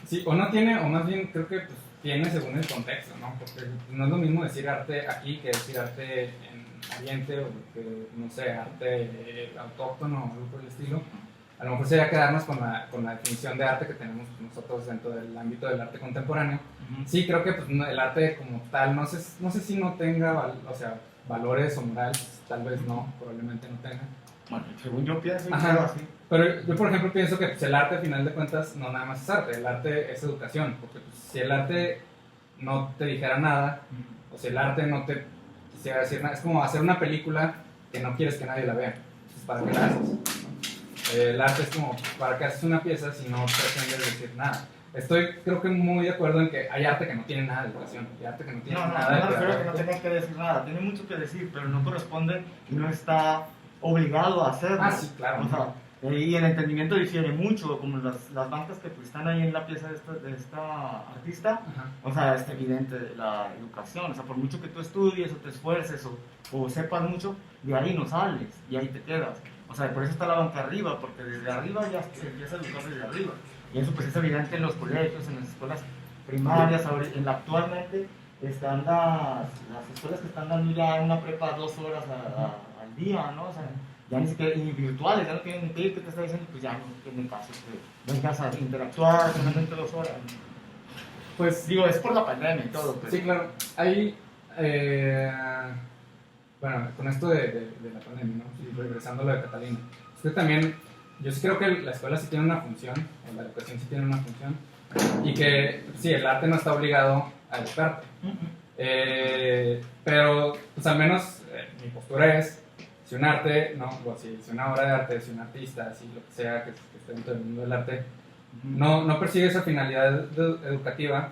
[SPEAKER 1] Sí, o no tiene, o más bien creo que pues, tiene según el contexto, ¿no? Porque no es lo mismo decir arte aquí que decir arte en Oriente o que, no sé, arte autóctono o algo por el estilo. A lo mejor sería quedarnos con la definición de arte que tenemos nosotros dentro del ámbito del arte contemporáneo. Sí, creo que pues, el arte como tal, no sé si no tenga, valores o morales, tal vez no, probablemente no tenga.
[SPEAKER 5] Bueno, según yo pienso, así.
[SPEAKER 1] Pero yo, por ejemplo, pienso que pues, el arte, al final de cuentas, no nada más es arte. El arte es educación. Porque pues, si el arte no te dijera nada, o si el arte no te quisiera decir nada, es como hacer una película que no quieres que nadie la vea. Entonces, ¿para qué la haces? ¿No? El arte es como, ¿para qué haces una pieza si no pretendes decir nada? Creo que muy de acuerdo en que hay arte que no tiene nada de educación. Hay arte que no tiene nada de educación.
[SPEAKER 5] No, que no tenga que decir nada. Tiene mucho que decir, pero no corresponde y no está obligado a hacerlo.
[SPEAKER 1] Ah, sí, claro.
[SPEAKER 5] O sea, y el entendimiento difiere mucho, como las bancas que pues, están ahí en la pieza de esta artista. O sea, es evidente la educación. O sea, por mucho que tú estudies o te esfuerces o sepas mucho, de ahí no sales y ahí te quedas. O sea, por eso está la banca arriba, porque desde arriba ya se empieza a educar desde arriba. Y eso pues es evidente en los colegios, en las escuelas primarias. Actualmente están las escuelas que están dando ya una prepa 2 horas al día, ¿no? O sea, ya ni siquiera, y virtuales, ya no tienen ni que ir, que te está diciendo, pues ya no tienen caso, vengas a interactuar solamente 2 horas. Pues digo, es por la pandemia y todo. Pero...
[SPEAKER 1] Sí, claro. Hay, bueno, con esto de la pandemia, ¿no? Y regresando a lo de Catalina, usted también, yo sí creo que la escuela sí tiene una función, o la educación sí tiene una función, y que sí, el arte no está obligado a educarte. Pero, pues al menos mi postura es, si un arte, no, o si una obra de arte, si un artista, si lo que sea que esté dentro del mundo del arte, no persigue esa finalidad educativa,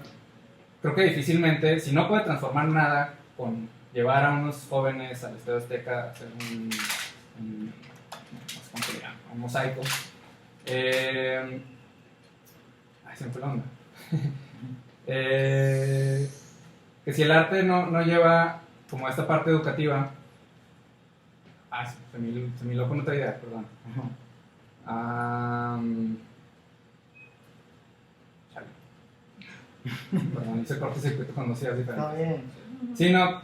[SPEAKER 1] creo que difícilmente, si no puede transformar nada con llevar a unos jóvenes al Estadio Azteca a hacer un mosaico, ay, se me fue la onda. Que si el arte no lleva como esta parte educativa, se me hiló con otra idea, perdón. Perdón, hice cortocircuito cuando hacías diferente.
[SPEAKER 5] Está bien.
[SPEAKER 1] Sí, no,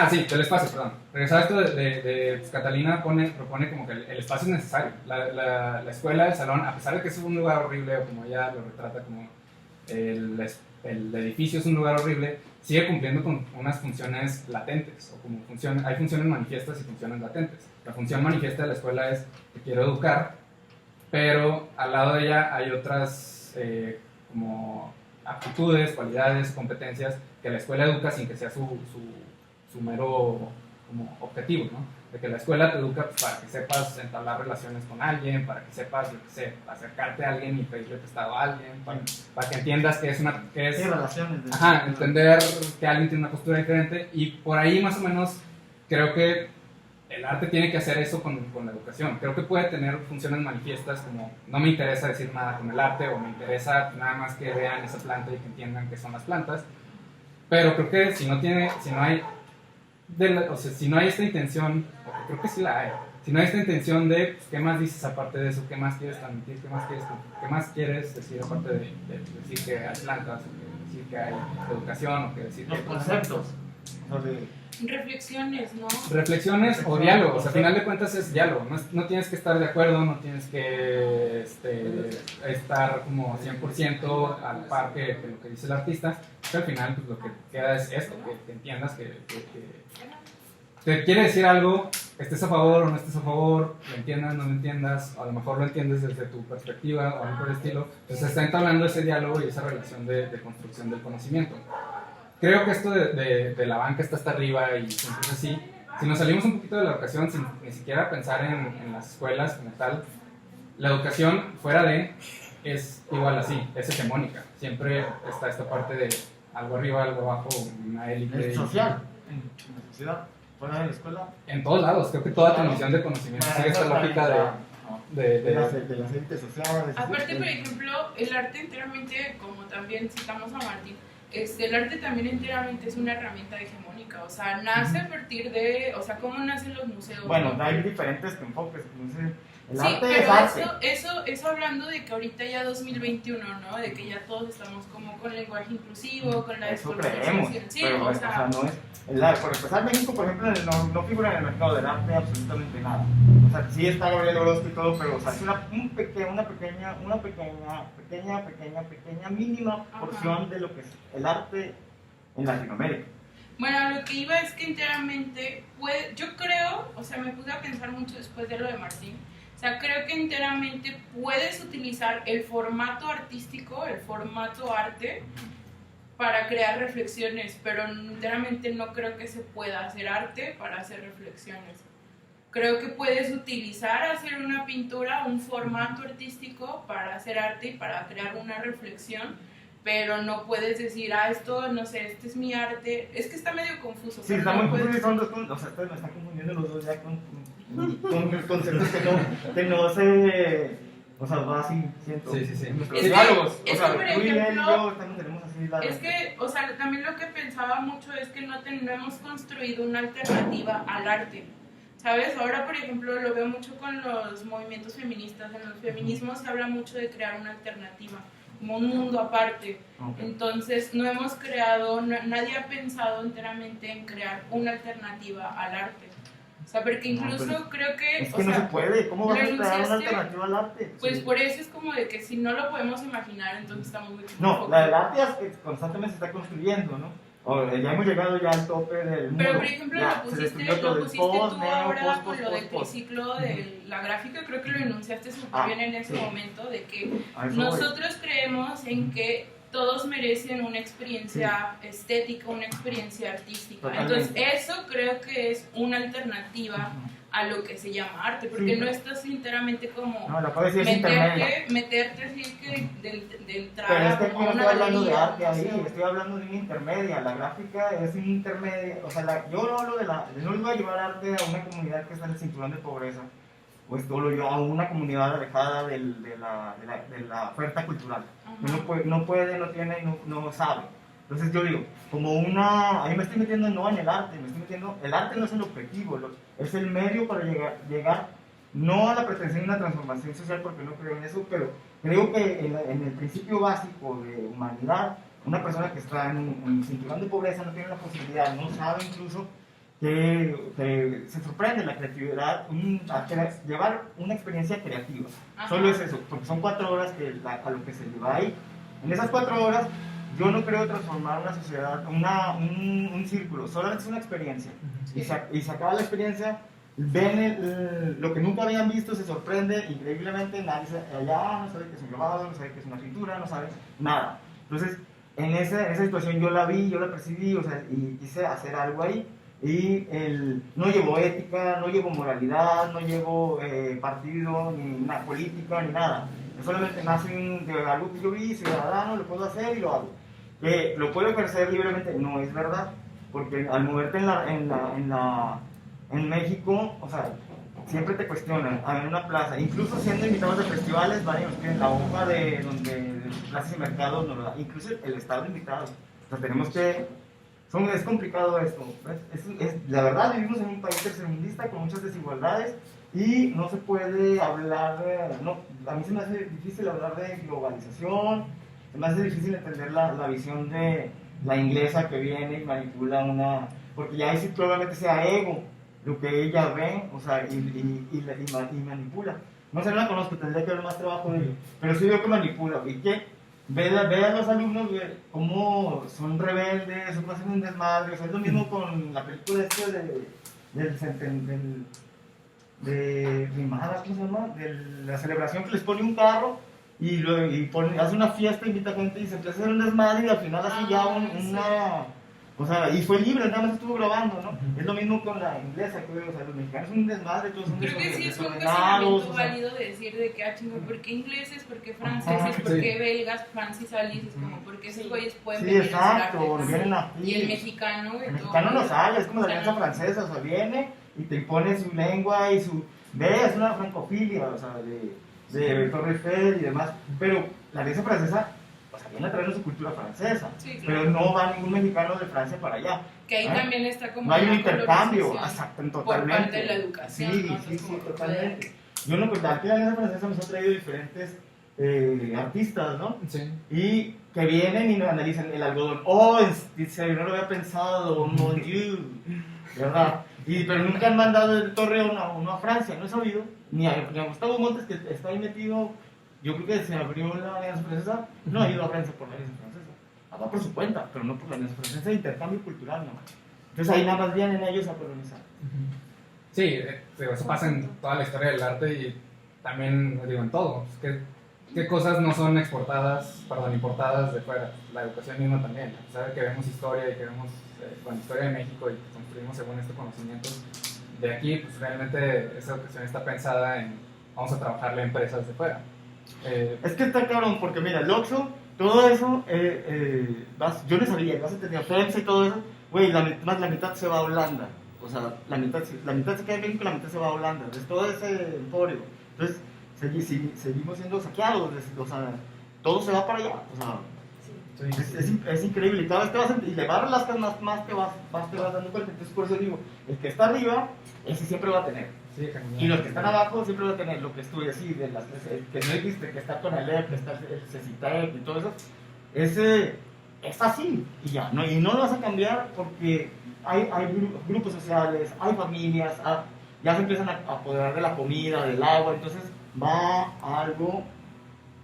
[SPEAKER 1] sí, del espacio, perdón. Regresando a esto pues, Catalina propone como que el espacio es necesario. La escuela, el salón, a pesar de que es un lugar horrible, o como ella lo retrata como el edificio es un lugar horrible, sigue cumpliendo con unas funciones latentes, o como hay funciones manifiestas y funciones latentes. La función manifiesta de la escuela es que quiero educar, pero al lado de ella hay otras como aptitudes, cualidades, competencias que la escuela educa sin que sea su mero como objetivo, ¿no? De que la escuela te educa pues, para que sepas entablar relaciones con alguien, para que sepas, yo qué sé, acercarte a alguien y pedirle prestado a alguien, para que entiendas que es una... Que es,
[SPEAKER 5] sí, relaciones.
[SPEAKER 1] Ajá, entender que alguien tiene una postura diferente, y por ahí más o menos creo que el arte tiene que hacer eso con la educación. Creo que puede tener funciones manifiestas como no me interesa decir nada con el arte, o me interesa nada más que vean esa planta y que entiendan qué son las plantas, pero creo que si no hay esta intención, porque creo que sí la hay, si no hay esta intención de pues, qué más dices aparte de eso, qué más quieres transmitir, qué más quieres decir aparte de decir que hay plantas, o que decir que hay educación, o que decir
[SPEAKER 5] Los
[SPEAKER 1] que
[SPEAKER 5] conceptos.
[SPEAKER 2] Reflexiones, ¿no?
[SPEAKER 1] reflexiones o diálogos. Al final de cuentas es diálogo, no tienes que estar de acuerdo, no tienes que estar como 100% al par que lo que dice el artista, pero al final pues, lo que queda es esto, que entiendas que te quiere decir algo, estés a favor o no estés a favor, lo entiendas, no lo entiendas, a lo mejor lo entiendes desde tu perspectiva o algo por el estilo, entonces está entablando ese diálogo y esa relación de construcción del conocimiento. Creo que esto de la banca está hasta arriba y siempre es así. Si nos salimos un poquito de la educación sin ni siquiera pensar en las escuelas como tal, la educación fuera de es igual así, es hegemónica. Siempre está esta parte de algo arriba, algo abajo, una élite.
[SPEAKER 5] Es social, en la sociedad, fuera de la escuela.
[SPEAKER 1] En todos lados, creo que toda transmisión de conocimiento sigue esta lógica
[SPEAKER 5] de las élites sociales.
[SPEAKER 2] Aparte, por ejemplo, el arte enteramente, como también citamos a Martín, el arte también enteramente es una herramienta hegemónica, o sea, nace a partir de, o sea, ¿cómo nacen los museos?
[SPEAKER 5] Bueno,
[SPEAKER 2] ¿no?
[SPEAKER 5] hay diferentes enfoques, entonces el
[SPEAKER 2] Sí,
[SPEAKER 5] arte
[SPEAKER 2] pero
[SPEAKER 5] es arte.
[SPEAKER 2] eso hablando de que ahorita ya 2021, ¿no? De que ya todos estamos como con lenguaje inclusivo, con la
[SPEAKER 5] Eso creemos,
[SPEAKER 2] descolonización. Sí,
[SPEAKER 5] pero
[SPEAKER 2] o sea,
[SPEAKER 5] no es... Por empezar, México, por ejemplo, no figura en el mercado del arte absolutamente nada. O sea, sí está Gabriel Orozco y todo, pero o sea, es una pequeña, mínima porción de lo que es el arte en Latinoamérica.
[SPEAKER 2] bueno, lo que iba es que enteramente, yo creo, o sea, me puse a pensar mucho después de lo de Martín, o sea, creo que enteramente puedes utilizar el formato artístico, el formato arte, para crear reflexiones, pero enteramente no creo que se pueda hacer arte para hacer reflexiones. Creo que puedes utilizar, hacer una pintura, un formato artístico para hacer arte y para crear una reflexión, pero no puedes decir, esto, no sé, este es mi arte. Es que está medio confuso.
[SPEAKER 5] Sí, está muy confuso, o sea, ustedes me están confundiendo los dos ya con conceptos que no se... O sea, va así, siento.
[SPEAKER 1] Sí.
[SPEAKER 5] Nuestros diálogos.
[SPEAKER 2] Es
[SPEAKER 5] o sea,
[SPEAKER 2] que, por
[SPEAKER 5] tú y él y
[SPEAKER 2] ejemplo,
[SPEAKER 5] yo tenemos así la...
[SPEAKER 2] Es que, o sea, también lo que pensaba mucho es que no hemos construido una alternativa al arte, ¿sabes? Ahora, por ejemplo, lo veo mucho con los movimientos feministas. En los feminismos se habla mucho de crear una alternativa, como un mundo aparte.
[SPEAKER 5] Okay.
[SPEAKER 2] Entonces, no hemos creado, nadie ha pensado enteramente en crear una alternativa al arte. O sea, porque incluso creo que...
[SPEAKER 5] Es que no se puede, ¿cómo vas a crear una
[SPEAKER 2] enunciaste,
[SPEAKER 5] alternativa al arte?
[SPEAKER 2] Pues
[SPEAKER 5] Sí.
[SPEAKER 2] por eso es como de que si no lo podemos imaginar, entonces estamos muy
[SPEAKER 5] No, el arte es que constantemente se está construyendo, ¿no? O ya hemos llegado ya al tope del mundo.
[SPEAKER 2] Pero por ejemplo
[SPEAKER 5] Ya,
[SPEAKER 2] lo
[SPEAKER 5] se
[SPEAKER 2] pusiste
[SPEAKER 5] destruyó todo el
[SPEAKER 2] tú
[SPEAKER 5] post, neo,
[SPEAKER 2] ahora
[SPEAKER 5] post,
[SPEAKER 2] con lo del
[SPEAKER 5] post.
[SPEAKER 2] triciclo de la gráfica, creo que lo enunciaste súper bien en ese momento, de que
[SPEAKER 5] A eso voy.
[SPEAKER 2] nosotros creemos en que todos merecen una experiencia estética, una experiencia artística.
[SPEAKER 5] Totalmente.
[SPEAKER 2] Entonces eso creo que es una alternativa a lo que se llama arte, porque
[SPEAKER 5] Sí.
[SPEAKER 2] no estás enteramente como
[SPEAKER 5] No, la puedes decir es intermedia.
[SPEAKER 2] meterte así que de entrada
[SPEAKER 5] Pero es que aquí
[SPEAKER 2] como
[SPEAKER 5] no
[SPEAKER 2] una
[SPEAKER 5] estoy hablando de
[SPEAKER 2] galería,
[SPEAKER 5] arte
[SPEAKER 2] no
[SPEAKER 5] ahí,
[SPEAKER 2] sé.
[SPEAKER 5] estoy hablando de una intermedia. La gráfica es una intermedia. O sea, yo no hablo no les voy a llevar arte a una comunidad que está en el cinturón de pobreza. Pues todo lo llevo a una comunidad alejada de la oferta cultural.
[SPEAKER 2] Ajá.
[SPEAKER 5] No puede, no tiene, no sabe. Entonces yo digo, ahí me estoy metiendo no en el arte, el arte no es el objetivo, es el medio para llegar no a la pretensión de una transformación social, porque no creo en eso, pero creo que en el principio básico de humanidad, una persona que está en un cinturón de pobreza no tiene la posibilidad, no sabe incluso que se sorprende la creatividad, llevar una experiencia creativa.
[SPEAKER 2] Ajá.
[SPEAKER 5] Solo es eso, porque son 4 horas a lo que se lleva ahí. En esas 4 horas, yo no creo transformar una sociedad, un círculo, solamente es una experiencia. Y se acaba la experiencia, ven lo que nunca habían visto, se sorprende increíblemente, nadie allá no sabe qué es un grabado, no sabe qué es una pintura, no sabe nada. Entonces, en esa situación yo la vi, yo la percibí, o sea, y quise hacer algo ahí. Y no llevo ética, no llevo moralidad, no llevo partido, ni una política, ni nada. Yo solamente nace de algo que yo vi, ciudadano, lo puedo hacer y lo hago. Lo puedo ejercer libremente, no es verdad, porque al moverte en México, o sea, siempre te cuestionan, en una plaza, incluso siendo invitados de festivales, van y nos piden la hoja de plazas y mercados, nos lo da, incluso el estado de invitados. O sea, tenemos que... Es complicado esto. La verdad, vivimos en un país tercermundista con muchas desigualdades y no se puede hablar a mí se me hace difícil hablar de globalización, se me hace difícil entender la visión de la inglesa que viene y manipula porque ya ahí sí probablemente sea ego lo que ella ve, o sea, y manipula. No sé, no la conozco, tendría que ver más trabajo de ello, pero sí veo que manipula y que ve a los alumnos cómo son rebeldes, o hacen un desmadre. O sea, es lo mismo con la película de Rimada, ¿cómo se llama? De la celebración que les pone un carro y hace una fiesta, invita gente y se empieza a hacer un desmadre y al final hace ya una... O sea, y fue libre, nada más estuvo grabando, ¿no? Es lo mismo con la inglesa, que o sea, los mexicanos son un desmadre, todos son
[SPEAKER 2] creo que sí es un
[SPEAKER 5] desordenados.
[SPEAKER 2] cuestionamiento válido de decir de que, ¿por qué ingleses? ¿Por qué franceses? ¿Por qué belgas? Francis Alice, es como, ¿por qué esos güeyes pueden venir
[SPEAKER 5] exacto,
[SPEAKER 2] a
[SPEAKER 5] vienen aquí.
[SPEAKER 2] Y el mexicano, güey.
[SPEAKER 5] El mexicano no sale, es como la alianza francesa, o sea, viene y te impone su lengua y es una francofilia, o sea, de Torre Eiffel y demás, pero la alianza francesa, o sea, viene a traer su cultura francesa,
[SPEAKER 2] sí, claro.
[SPEAKER 5] Pero no va ningún mexicano de Francia para allá.
[SPEAKER 2] Que ahí también está como...
[SPEAKER 5] No hay un intercambio, exacto, totalmente.
[SPEAKER 2] Por parte de la educación,
[SPEAKER 5] sí,
[SPEAKER 2] ¿no?
[SPEAKER 5] Sí,
[SPEAKER 2] como
[SPEAKER 5] totalmente. Yo no pues, aquí la alianza francesa nos ha traído diferentes artistas, ¿no?
[SPEAKER 1] Sí.
[SPEAKER 5] Y que vienen y nos analizan el algodón. Oh, dice, no lo había pensado, mon Dieu, ¿verdad? Pero nunca han mandado de Torreón a Francia, no he sabido. Ni a Gustavo Montes, que está ahí metido, yo creo que se abrió la alianza francesa, no ha ido a Francia por la alianza francesa. Va por su cuenta, pero no por la alianza francesa, de intercambio cultural, ¿no? Entonces ahí nada más vienen ellos a colonizar.
[SPEAKER 1] Sí, eso pasa en toda la historia del arte y también, digo, en todo. ¿Qué cosas no son importadas de fuera? La educación misma también. A pesar de que vemos historia y que vemos historia de México y que construimos según estos conocimientos de aquí, pues realmente esa educación está pensada en vamos a trabajarle a empresas de fuera.
[SPEAKER 5] Es que está cabrón, porque mira, el Oxxo, todo eso, yo no sabía, vas a tener FEMSA y todo eso, güey, más la mitad se va a Holanda. O sea, la mitad se queda en México y la mitad se va a Holanda. Entonces, todo ese emporio. Entonces, seguimos siendo saqueados. O sea, todo se va para allá. O sea, es increíble. Y cada vez te vas y le vas las cosas más te vas dando cuenta. Entonces, por eso digo, el que está arriba, ese siempre va a tener.
[SPEAKER 1] Sí,
[SPEAKER 5] y los que están abajo siempre van a tener lo que estuve así, que no existe, que está con el EP, que está el CECITEC y todo eso. Es así. Y ya. Y no lo vas a cambiar porque hay grupos sociales, hay familias, ya se empiezan a apoderar de la comida, del agua. Entonces va a algo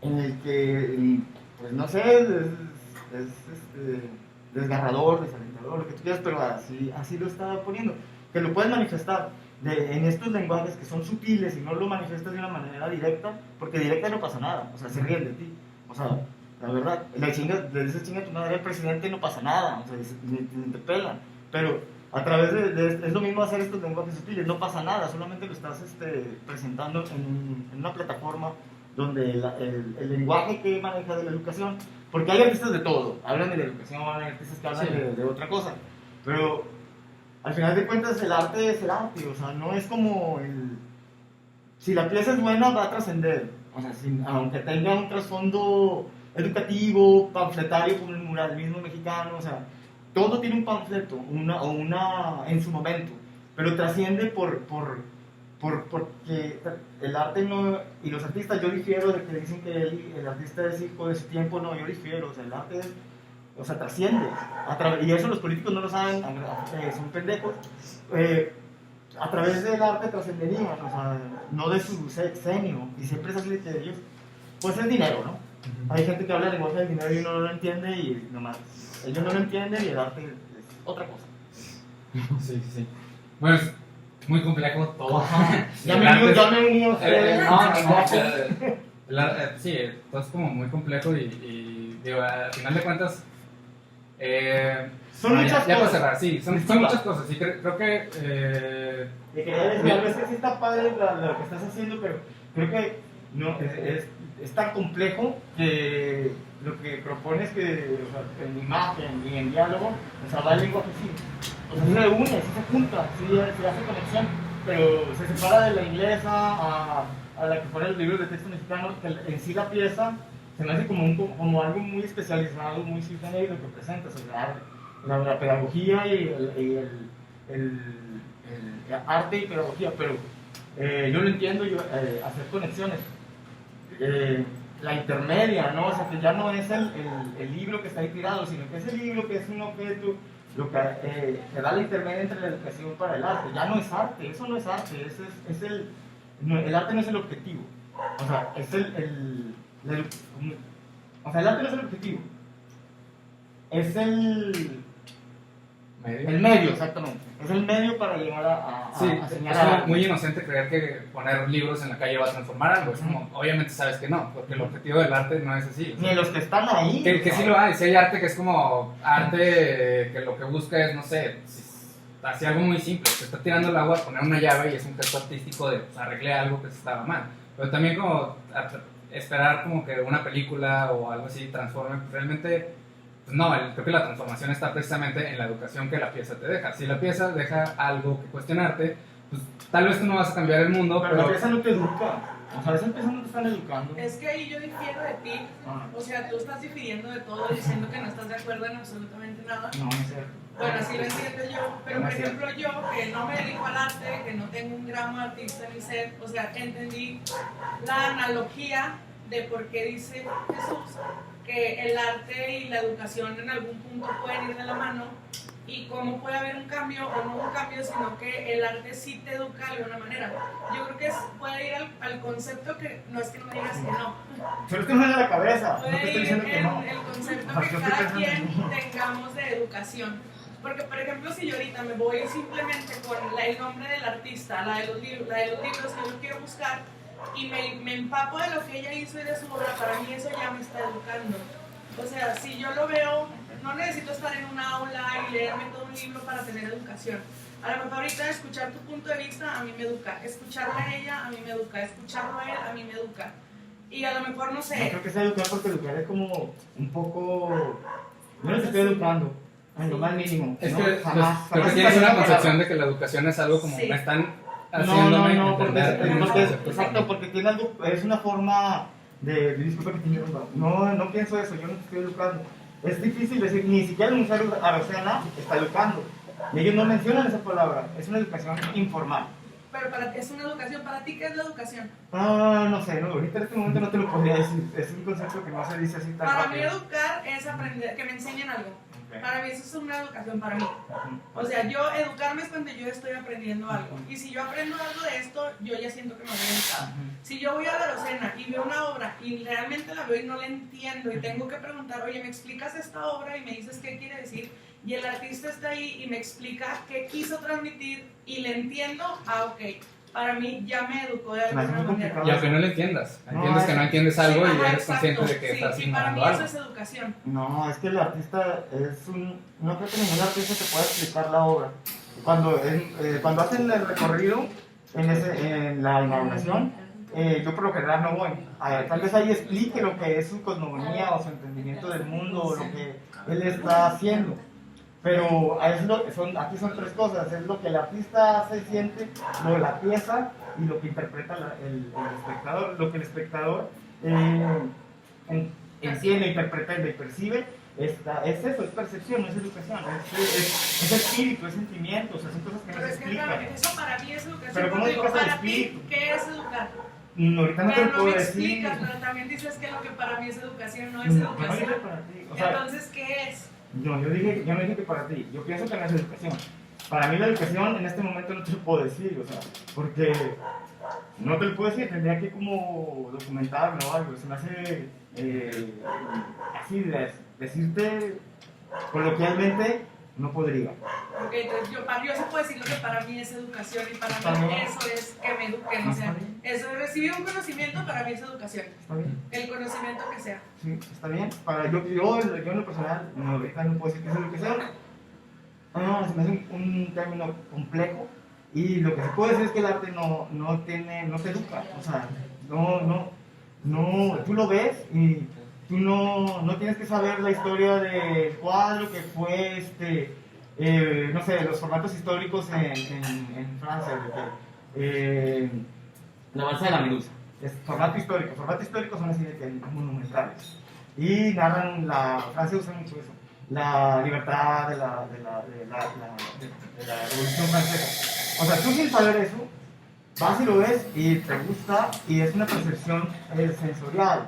[SPEAKER 5] en el que, pues no sé, es desgarrador, desalentador, lo que tú quieras, pero así lo está poniendo. Que lo puedes manifestar en estos lenguajes que son sutiles y no lo manifiestas de una manera directa, porque directa no pasa nada, o sea, se ríen de ti. O sea, la verdad, le dices chinga a tu madre al presidente y no pasa nada, o sea, ni te pelan. Pero a través es lo mismo hacer estos lenguajes sutiles, no pasa nada, solamente lo estás presentando en una plataforma donde el lenguaje que maneja de la educación, porque hay artistas de todo, hablan de la educación, hay artistas que hablan de otra cosa, pero al final de cuentas el arte es el arte, o sea, no es como si la pieza es buena va a trascender, o sea, aunque tenga un trasfondo educativo, panfletario como el muralismo mexicano, o sea, todo tiene un panfleto, en su momento, pero trasciende porque el arte no, y los artistas, yo difiero de que dicen que el artista es hijo de su tiempo, no, yo difiero, o sea, el arte trasciende, y eso los políticos no lo saben, son pendejos, a través del arte trascenderían, o sea, no de su sexenio, y siempre es así de que ellos, pues es dinero, ¿no? Hay gente que habla el lenguaje del dinero y uno no lo entiende y nomás ellos no lo entienden y el arte es otra cosa.
[SPEAKER 1] Sí, sí, sí. Bueno, es muy complejo todo.
[SPEAKER 5] Ya me uní a ustedes.
[SPEAKER 1] Sí, todo es como muy complejo y digo, al final de cuentas...
[SPEAKER 5] Son muchas
[SPEAKER 1] ya para
[SPEAKER 5] cosas.
[SPEAKER 1] cerrar, sí, son muchas cosas. Y creo que...
[SPEAKER 5] Te quería decir, a veces sí está padre lo que estás haciendo, pero creo que no, es tan complejo que lo que propones que, o sea, en imagen y en diálogo, o sea, va el lenguaje sí. O sea, sí se une, sí se junta, sí se hace conexión, pero se separa de la inglesa a la que fuera el libro de texto mexicano, que en sí la pieza se me hace como algo muy especializado, muy simple lo que presentas, o sea, la pedagogía y el arte y pedagogía, pero yo lo entiendo, hacer conexiones. La intermedia, ¿no? O sea, que ya no es el libro que está ahí tirado, sino que ese libro que es un objeto, lo que da la intermedia entre la educación para el arte. Ya no es arte, eso no es arte, el arte no es el objetivo. O sea, el arte no es el objetivo, es el medio, exactamente. Es el medio para llegar a
[SPEAKER 1] Sí,
[SPEAKER 5] señalar.
[SPEAKER 1] es muy inocente creer que poner libros en la calle va a transformar algo. Es como, obviamente sabes que no, porque el objetivo del arte no es así.
[SPEAKER 5] Ni los que están ahí.
[SPEAKER 1] Que sí lo hay, sí hay arte que es como arte que lo que busca es, no sé, así algo muy simple. Se está tirando el agua, poner una llave y es un gesto artístico de pues, arregle algo que se estaba mal. Pero también como esperar como que una película o algo así transforme, pues realmente... No, creo que la transformación está precisamente en la educación que la pieza te deja. Si la pieza deja algo que cuestionarte, pues tal vez tú no vas a cambiar el mundo,
[SPEAKER 5] pero la pieza no te educa. O sea, esa pieza no te están educando.
[SPEAKER 2] Es que ahí yo difiero de ti. O sea, tú estás difiriendo de todo, diciendo que no estás de acuerdo en absolutamente nada.
[SPEAKER 5] No, no es cierto.
[SPEAKER 2] Bueno, así lo entiendo yo, pero por ejemplo yo, que no me dedico al arte, que no tengo un gramo de artista ni ser, o sea, entendí la analogía de por qué dice Jesús que el arte y la educación en algún punto pueden ir de la mano y cómo puede haber un cambio o no un cambio, sino que el arte sí te educa de alguna manera. Yo creo que puede ir al concepto que, no es que no me digas que no,
[SPEAKER 5] Pero es que no es de la cabeza. No te
[SPEAKER 2] puede
[SPEAKER 5] estoy
[SPEAKER 2] ir
[SPEAKER 5] diciendo que no.
[SPEAKER 2] en el concepto que cada quien tengamos de educación. Porque, por ejemplo, si yo ahorita me voy simplemente con el nombre del artista, la de los libros que yo quiero buscar, y me empapo de lo que ella hizo y de su obra, para mí eso ya me está educando. O sea, si yo lo veo, no necesito estar en un aula y leerme todo un libro para tener educación. A lo mejor ahorita escuchar tu punto de vista a mí me educa, escucharla a ella a mí me educa, escucharlo a él a mí me educa. Y a lo mejor, no sé...
[SPEAKER 5] No creo que sea educar porque educar es como un poco... Yo no te estoy educando, en lo más mínimo.
[SPEAKER 1] Es
[SPEAKER 5] no,
[SPEAKER 1] que
[SPEAKER 5] jamás.
[SPEAKER 1] creo que tienes una concepción de que la educación es algo como
[SPEAKER 2] Sí.
[SPEAKER 1] me están
[SPEAKER 5] No,
[SPEAKER 1] haciéndome
[SPEAKER 5] porque,
[SPEAKER 1] entender.
[SPEAKER 5] exacto, porque tiene algo, es una forma disculpa que te interrumpa, no pienso eso, yo no te estoy educando. Es difícil decir, ni siquiera el Museo Arocena está educando. Y ellos no mencionan esa palabra, es una educación informal.
[SPEAKER 2] Pero es una educación, ¿para ti qué es la educación?
[SPEAKER 5] No sé, ahorita en este momento no te lo podría decir, es un concepto que no se dice así tan
[SPEAKER 2] Para mí
[SPEAKER 5] rápido.
[SPEAKER 2] educar es aprender, que me enseñen algo.
[SPEAKER 5] Okay.
[SPEAKER 2] Para mí eso es una educación para mí. O sea, educarme es cuando yo estoy aprendiendo algo. Y si yo aprendo algo de esto, yo ya siento que me voy a educar. Si yo voy a la Arocena y veo una obra y realmente la veo y no la entiendo y tengo que preguntar, oye, ¿me explicas esta obra? Y me dices qué quiere decir. Y el artista está ahí y me explica qué quiso transmitir y le entiendo, ok. Para mí ya me educó de alguna manera.
[SPEAKER 1] Y aunque no lo entiendas, entiendes que no entiendes algo y eres consciente de que estás
[SPEAKER 2] sí, para mí
[SPEAKER 1] ignorando
[SPEAKER 2] eso
[SPEAKER 1] algo.
[SPEAKER 2] es educación.
[SPEAKER 5] No, es que el artista no creo que ningún artista te pueda explicar la obra. Cuando hacen el recorrido en la inauguración, yo por lo general no voy. Tal vez ahí explique lo que es su cosmogonía o su entendimiento del mundo o lo que él está haciendo. Pero aquí son tres cosas, es lo que el artista hace, siente, lo de la pieza y lo que interpreta el espectador. Lo que el espectador entiende, interpreta y percibe, es eso, es percepción, no es educación, es espíritu, es sentimiento, o sea, son cosas que no
[SPEAKER 2] Pero
[SPEAKER 5] se
[SPEAKER 2] es que
[SPEAKER 5] explican.
[SPEAKER 2] eso para mí es educación.
[SPEAKER 5] Pero ¿cómo
[SPEAKER 2] Cuando digo,
[SPEAKER 5] educas al
[SPEAKER 2] para ti,
[SPEAKER 5] espíritu?
[SPEAKER 2] ¿qué es educar?
[SPEAKER 5] Ahorita no te
[SPEAKER 2] Pero
[SPEAKER 5] lo
[SPEAKER 2] no
[SPEAKER 5] puedo
[SPEAKER 2] me
[SPEAKER 5] decir.
[SPEAKER 2] explicas, pero también dices que lo que para mí es educación no es
[SPEAKER 5] No, yo no
[SPEAKER 2] educación.
[SPEAKER 5] dije para ti, o sea,
[SPEAKER 2] Entonces, ¿qué es?
[SPEAKER 5] yo no dije que para ti, yo pienso que no es educación. Para mí la educación en este momento no te lo puedo decir, o sea, porque no te lo puedo decir, tendría que como documentarlo o algo, se me hace así decirte coloquialmente, no podría.
[SPEAKER 4] Ok, entonces yo se puede decir lo que para mí es educación y para
[SPEAKER 5] Está
[SPEAKER 4] mí
[SPEAKER 5] bien.
[SPEAKER 4] eso es que me eduquen, o sea,
[SPEAKER 5] Está bien.
[SPEAKER 4] eso de recibir un conocimiento para mí es educación,
[SPEAKER 5] ¿Está bien?
[SPEAKER 4] el conocimiento que sea.
[SPEAKER 5] Sí, está bien. Yo en lo personal, no, ahorita no puedo decir que es educación. Se me hace un término complejo. Y lo que se puede decir es que el arte no te educa. O sea, tú lo ves y tú no tienes que saber la historia del cuadro que fue, no sé, los formatos históricos en Francia. La balsa de la medusa. Es formato histórico. Formato histórico son así de que monumentales. Y narran Francia usa mucho eso. La libertad de la Revolución Francesa. O sea, tú sin saber eso, vas y lo ves y te gusta y es una percepción sensorial,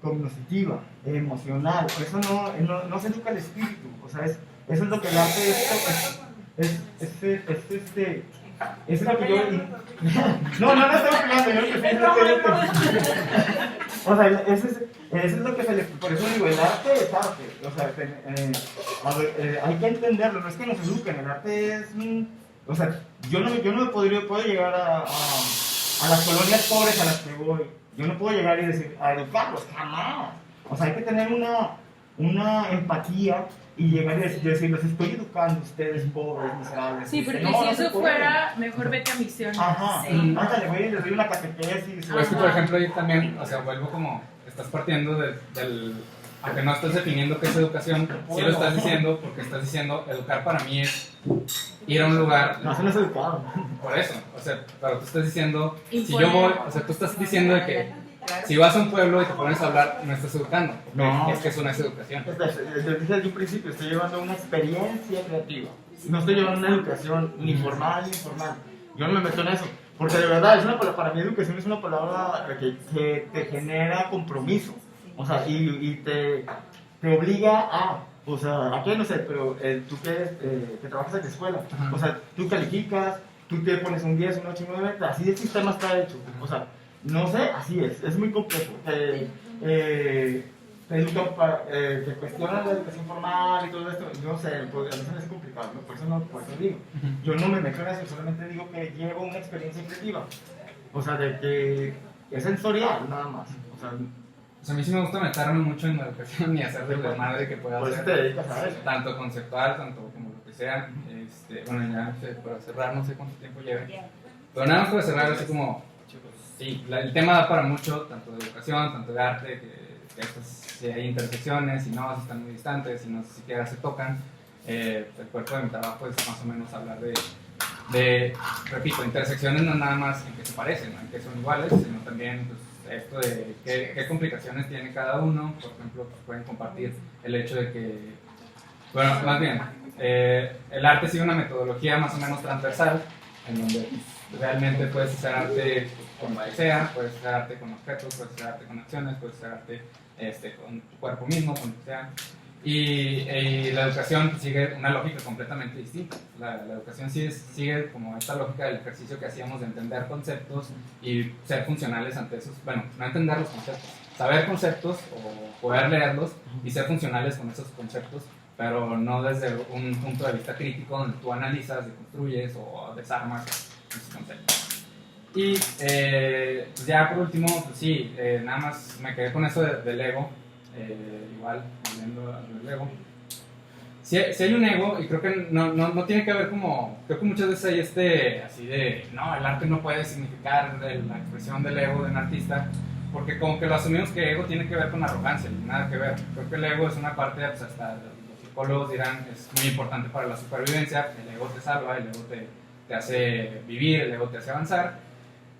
[SPEAKER 5] cognitiva, emocional. Por eso no se educa el espíritu. O sea, eso es lo que el arte es lo que yo... No estoy peleando, o sea, eso es lo que se le... Por eso digo, el arte es arte. O sea, hay que entenderlo, no es que nos eduquen, el arte es... O sea, yo no me puedo llegar a las colonias pobres a las que voy. Yo no puedo llegar y decir, a educarlos, jamás. O sea, hay que tener una empatía y llegar y decir, los estoy educando ustedes pobres, miserables.
[SPEAKER 2] Sí, porque
[SPEAKER 5] no,
[SPEAKER 2] si
[SPEAKER 5] no
[SPEAKER 2] eso fuera, mejor vete a misión.
[SPEAKER 5] Ajá,
[SPEAKER 2] Sí.
[SPEAKER 5] ándale, güey, les doy una catequesis.
[SPEAKER 1] Pero es que, por ejemplo, ahí también, o sea, vuelvo como, estás partiendo del... Aunque no estás definiendo qué es educación, sí lo estás diciendo, porque estás diciendo, educar para mí es ir a un lugar...
[SPEAKER 5] No, eso no es educado.
[SPEAKER 1] Por eso, o sea, pero tú estás diciendo, si
[SPEAKER 2] Imponer.
[SPEAKER 1] yo voy, o sea, tú estás diciendo de que si vas a un pueblo y te pones a hablar, no estás educando.
[SPEAKER 5] No.
[SPEAKER 1] Es que eso no es educación.
[SPEAKER 5] Yo dije desde un principio, estoy llevando una experiencia creativa. No estoy llevando una educación ni formal ni informal. Yo no me meto en eso. Porque de verdad, para mí educación es una palabra que te genera compromiso. O sea, y te obliga o sea, ¿a qué? No sé, pero tú que trabajas en la escuela, o sea, tú calificas, tú te pones un 10, un 8, un 9, así el sistema está hecho. O sea, no sé, así es muy complejo. Te educan te cuestionan la educación formal y todo esto, no sé, pues, a mí se me hace complicado, ¿no? Por eso digo, yo no me meto en eso, solamente digo que llevo una experiencia creativa, o sea, de que es sensorial nada más, o sea,
[SPEAKER 1] O sea, a mí sí me gusta meterme mucho en la educación y hacer del desmadre que pueda
[SPEAKER 5] por eso
[SPEAKER 1] hacer.
[SPEAKER 5] te dedicas a eso.
[SPEAKER 1] Tanto conceptual, tanto como lo que sea. Bueno, ya no sé, para cerrar, no sé cuánto tiempo lleve. Pero nada más para cerrar, así como, sí, el tema da para mucho, tanto de educación, tanto de arte, que si hay intersecciones, si no, si están muy distantes, si no siquiera se tocan. El cuerpo de mi trabajo es más o menos hablar repito, intersecciones no nada más en que se parecen, ¿no? En que son iguales, sino también pues, esto de qué complicaciones tiene cada uno. Por ejemplo, pues, pueden compartir el hecho de que, bueno, más bien, el arte sigue una metodología más o menos transversal, en donde pues, realmente puedes hacer arte con lo que sea, puedes hacer arte con objetos, puedes hacer arte con acciones, puedes hacer arte con tu cuerpo mismo, con lo que sea. Y la educación sigue una lógica completamente distinta. La educación sigue como esta lógica del ejercicio que hacíamos de entender conceptos y ser funcionales ante esos, bueno, no entender los conceptos, saber conceptos o poder leerlos y ser funcionales con esos conceptos, pero no desde un punto de vista crítico donde tú analizas, deconstruyes o desarmas esos conceptos. Y pues ya por último, pues sí, nada más me quedé con eso del ego. Igual, volviendo al ego. Si hay un ego, y creo que no tiene que ver como, creo que muchas veces hay así de, no, el arte no puede significar la expresión del ego de un artista, porque como que lo asumimos que ego tiene que ver con arrogancia, y nada que ver. Creo que el ego es una parte, pues hasta los psicólogos dirán, es muy importante para la supervivencia, el ego te salva, el ego te hace vivir, el ego te hace avanzar.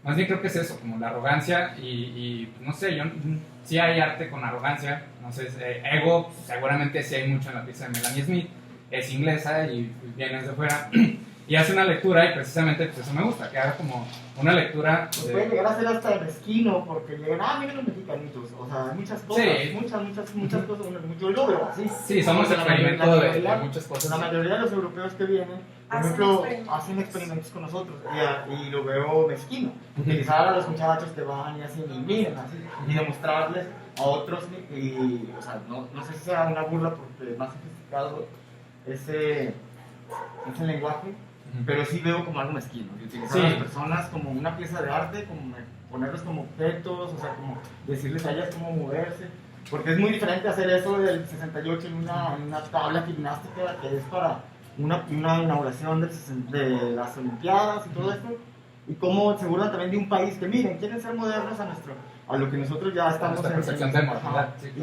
[SPEAKER 1] Más bien creo que es eso, como la arrogancia y no sé, sí hay arte con arrogancia, no sé, ego, seguramente sí hay mucho en la pieza de Melanie Smith, es inglesa y viene de fuera, y hace una lectura y precisamente pues eso me gusta, que haga como una lectura
[SPEAKER 5] pues puede llegar a ser hasta mezquino, porque llegan, miren los mexicanitos, o sea, muchas cosas,
[SPEAKER 1] sí.
[SPEAKER 5] muchas cosas, yo lo veo así.
[SPEAKER 1] Sí, somos
[SPEAKER 5] Porque
[SPEAKER 1] experimento de muchas cosas.
[SPEAKER 5] La mayoría de los europeos que vienen, por ejemplo, hacen experimentos con nosotros, y lo veo mezquino, utilizar a los muchachos que van y hacen, y miren, así, y demostrarles a otros, y o sea, no sé si sea una burla porque es más sofisticado ese lenguaje, pero sí veo como algo mezquino, de utilizar a las personas como una pieza de arte, como ponerlos como objetos, o sea, como decirles a ellas cómo moverse, porque es muy diferente hacer eso del 68 en una tabla gimnástica que es para una inauguración de las Olimpiadas y todo esto, y cómo se burlan también de un país que, miren, quieren ser modernos a lo que nosotros ya estamos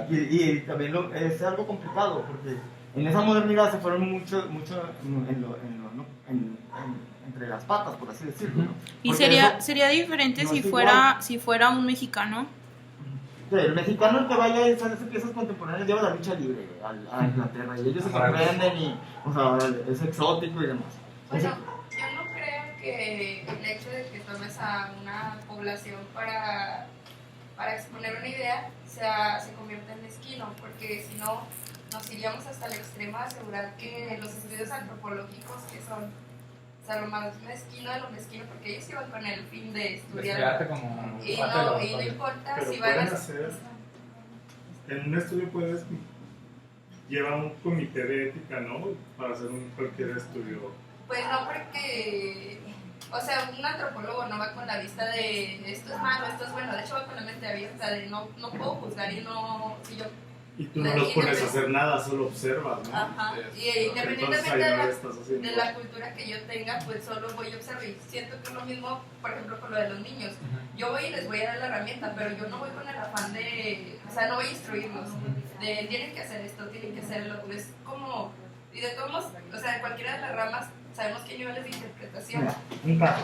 [SPEAKER 5] y también es algo complicado, porque en esa modernidad se fueron mucho entre las patas, por así decirlo, ¿no?
[SPEAKER 2] Y sería diferente si fuera un mexicano.
[SPEAKER 5] El mexicano, el que vaya a esas piezas contemporáneas, lleva la lucha libre a Inglaterra, y ellos se sorprenden, y, o sea, es exótico y demás.
[SPEAKER 4] Bueno, yo no creo que el hecho de que tomes a una población para exponer una idea se convierta en mezquino, porque si no, nos iríamos hasta el extremo de asegurar que los estudios antropológicos, que son, o sea, lo más mezquino de lo mezquino, porque ellos iban con el fin de estudiar
[SPEAKER 1] como
[SPEAKER 4] y no importa
[SPEAKER 6] pero
[SPEAKER 4] si van a
[SPEAKER 6] hacer, en un estudio puedes llevar un comité de ética, ¿no? Para hacer cualquier estudio.
[SPEAKER 4] Pues no, porque, o sea, un antropólogo no va con la vista de esto es malo, esto es bueno, de hecho va con la mente abierta de no puedo juzgar y no, si yo...
[SPEAKER 6] Y tú no los pones a hacer nada, solo observas, ¿no?
[SPEAKER 4] Ajá, y independientemente de la cultura que yo tenga, pues solo voy a observar, y siento que es lo mismo, por ejemplo, con lo de los niños. Yo voy y les voy a dar la herramienta, pero yo no voy con el afán de, o sea, no voy a instruirlos, de tienen que hacer esto, tienen que hacerlo, es como, y de todos modos, o sea, en cualquiera de las ramas, sabemos qué niveles de interpretación.
[SPEAKER 5] Mira, un caso,